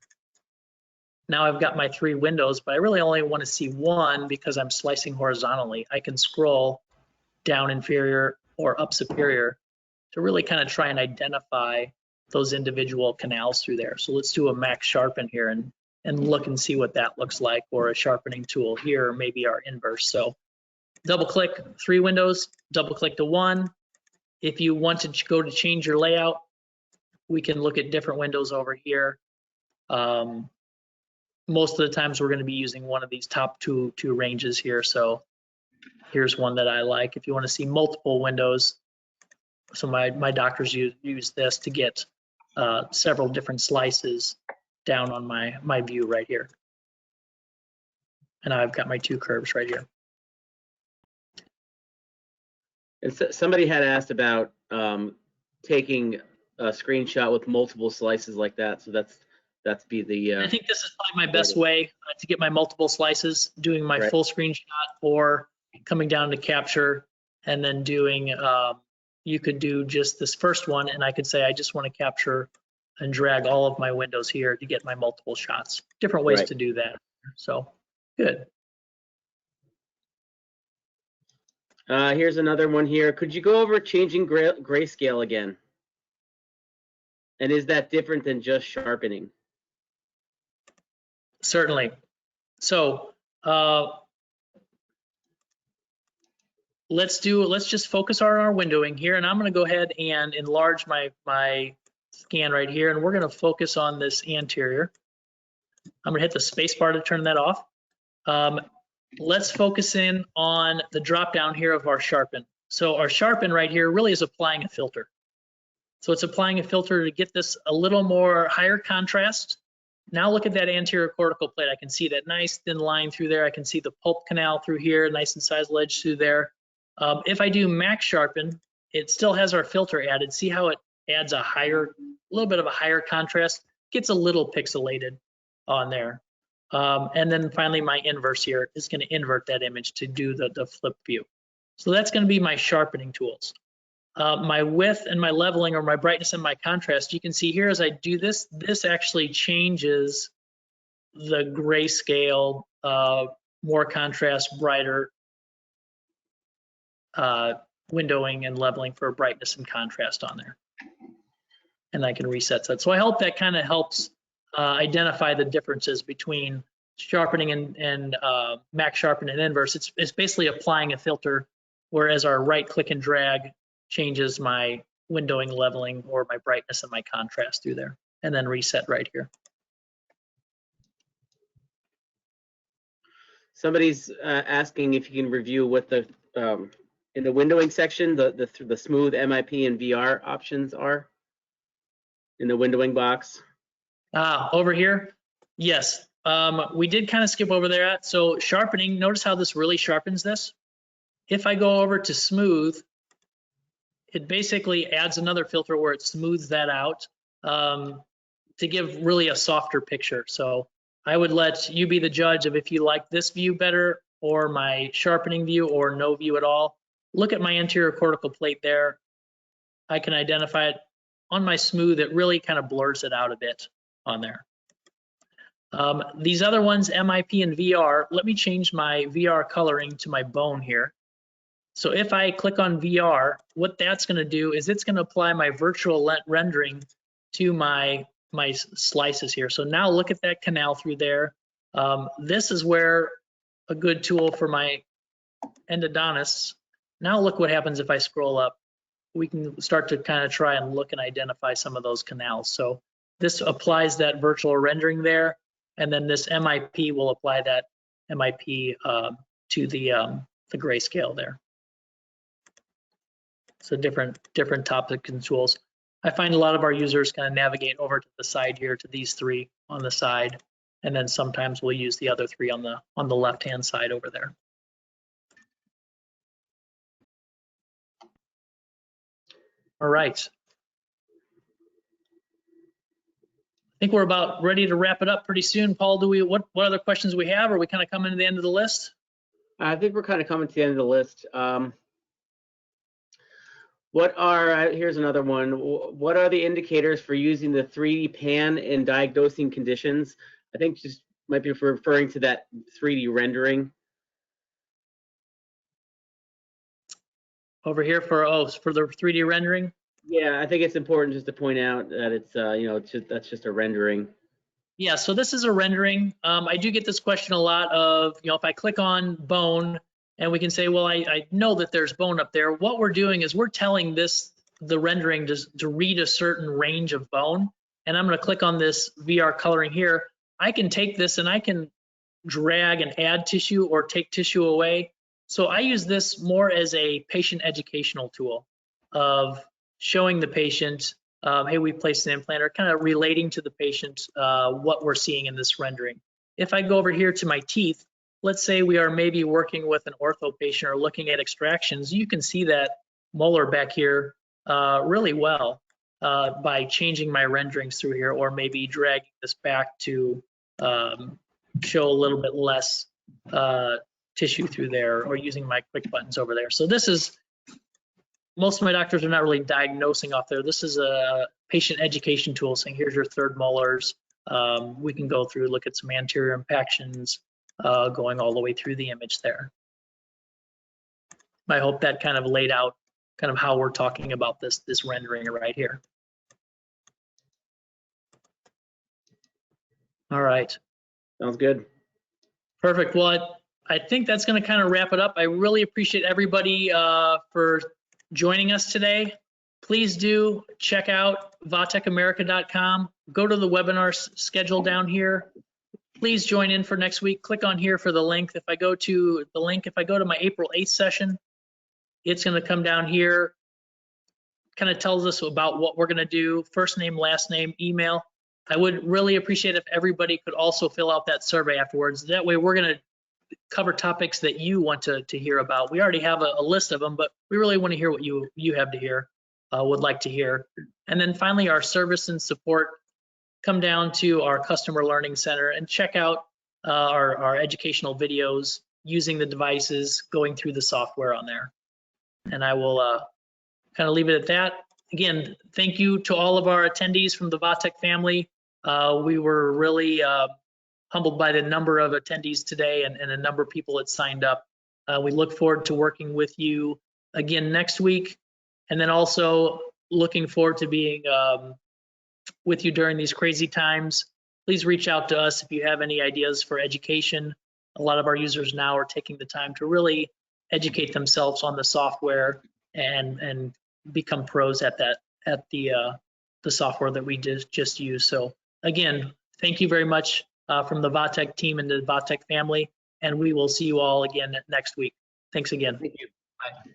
Speaker 1: Now I've got my 3 windows, but I really only want to see one because I'm slicing horizontally. I can scroll down inferior or up superior to really kind of try and identify those individual canals through there. So let's do a max sharpen here and look and see what that looks like, or a sharpening tool here, or maybe our inverse. So double click 3 windows, double click to 1. If you want to go to change your layout, we can look at different windows over here. Most of the times we're going to be using one of these top two ranges here. So here's one that I like. If you want to see multiple windows, so my doctors use this to get several different slices down on my view right here. And I've got my 2 curves right here.
Speaker 2: And somebody had asked about taking a screenshot with multiple slices like that. So that's be the.
Speaker 1: I think this is probably my best way to get my multiple slices, doing my full screenshot, or coming down to capture and then doing. You could do just this first one, and I could say I just want to capture and drag all of my windows here to get my multiple shots. Different ways to do that. So good.
Speaker 2: Here's another one here. Could you go over changing grayscale again? And is that different than just sharpening?
Speaker 1: Certainly. So let's just focus on our windowing here, and I'm going to go ahead and enlarge my scan right here, and we're going to focus on this anterior. I'm going to hit the space bar to turn that off. Let's focus in on the drop down here of our sharpen. So our sharpen right here really is applying a filter. So it's applying a filter to get this a little more higher contrast. Now look at that anterior cortical plate. I can see that nice thin line through there. I can see the pulp canal through here, nice incisal edge through there. If I do max sharpen, it still has our filter added. See how it adds a little bit of a higher contrast, gets a little pixelated on there. And then finally my inverse here is going to invert that image to do the flip view. So that's going to be my sharpening tools. My width and my leveling, or my brightness and my contrast, you can see here as I do this, this actually changes the grayscale, more contrast, brighter, windowing and leveling for brightness and contrast on there. And I can reset that. So I hope that kind of helps identify the differences between sharpening and max sharpen and inverse. It's basically applying a filter, whereas our right click and drag changes my windowing, leveling, or my brightness and my contrast through there, and then reset right here.
Speaker 2: Somebody's asking if you can review what the in the windowing section, the smooth MIP and VR options are in the windowing box.
Speaker 1: Over here, yes. We did kind of skip over there. So sharpening, notice how this really sharpens this. If I go over to smooth, it basically adds another filter where it smooths that out to give really a softer picture. So I would let you be the judge of if you like this view better or my sharpening view or no view at all. Look at my anterior cortical plate there. I can identify it. On my smooth, it really kind of blurs it out a bit on there. These other ones, MIP and VR, let me change my VR coloring to my bone here. So if I click on VR, what that's going to do is it's going to apply my virtual rendering to my slices here. So now look at that canal through there. This is where a good tool for my endodontists. Now look what happens if I scroll up. We can start to kind of try and look and identify some of those canals. So this applies that virtual rendering there, and then this MIP will apply that MIP to the grayscale there. So different topic and tools. I find a lot of our users kind of navigate over to the side here to these three on the side, and then sometimes we'll use the other three on the left-hand side over there. All right. I think we're about ready to wrap it up pretty soon. Paul, what other questions we have? Are we kind of coming to the end of the list?
Speaker 2: I think we're kind of coming to the end of the list. Here's another one. What are the indicators for using the 3D pan in diagnosing conditions? I think just might be referring to that 3D rendering.
Speaker 1: Over here for the 3D rendering?
Speaker 2: Yeah, I think it's important just to point out that it's that's just a rendering.
Speaker 1: Yeah, so this is a rendering. I do get this question a lot of, if I click on bone and we can say, well, I know that there's bone up there. What we're doing is we're telling the rendering to read a certain range of bone. And I'm going to click on this VR coloring here. I can take this and I can drag and add tissue or take tissue away. So I use this more as a patient educational tool of showing the patient, hey, we placed an implant, or kind of relating to the patient what we're seeing in this rendering. If I go over here to my teeth, let's say we are maybe working with an ortho patient or looking at extractions, you can see that molar back here really well by changing my renderings through here, or maybe dragging this back to show a little bit less tissue through there, or using my quick buttons over there. So this is, most of my doctors are not really diagnosing off there. This is a patient education tool saying, here's your third molars. We can go through, look at some anterior impactions, going all the way through the image there. I hope that kind of laid out kind of how we're talking about this rendering right here. All right.
Speaker 2: Sounds good.
Speaker 1: Perfect. Well, I think that's going to kind of wrap it up. I really appreciate everybody for joining us today. Please do check out vatechamerica.com. Go to the webinar schedule down here. Please join in for next week. Click on here for the link. If I go to the link, if I go to my April 8th session, it's going to come down here. Kind of tells us about what we're going to do, first name, last name, email. I would really appreciate if everybody could also fill out that survey afterwards. That way we're going to cover topics that you want to hear about. We already have a list of them, but we really want to hear what you have to hear, would like to hear. And then finally, our service and support. Come down to our Customer Learning Center and check out our educational videos using the devices, going through the software on there. And I will kind of leave it at that. Again, thank you to all of our attendees from the Vatech family. We were really humbled by the number of attendees today and a number of people that signed up. We look forward to working with you again next week, and then also looking forward to being with you during these crazy times. Please reach out to us if you have any ideas for education. A lot of our users now are taking the time to really educate themselves on the software and become pros at the software that we just used. So again, thank you very much from the Vatech team and the Vatech family, and we will see you all again next week. Thanks again.
Speaker 2: Thank you. Bye.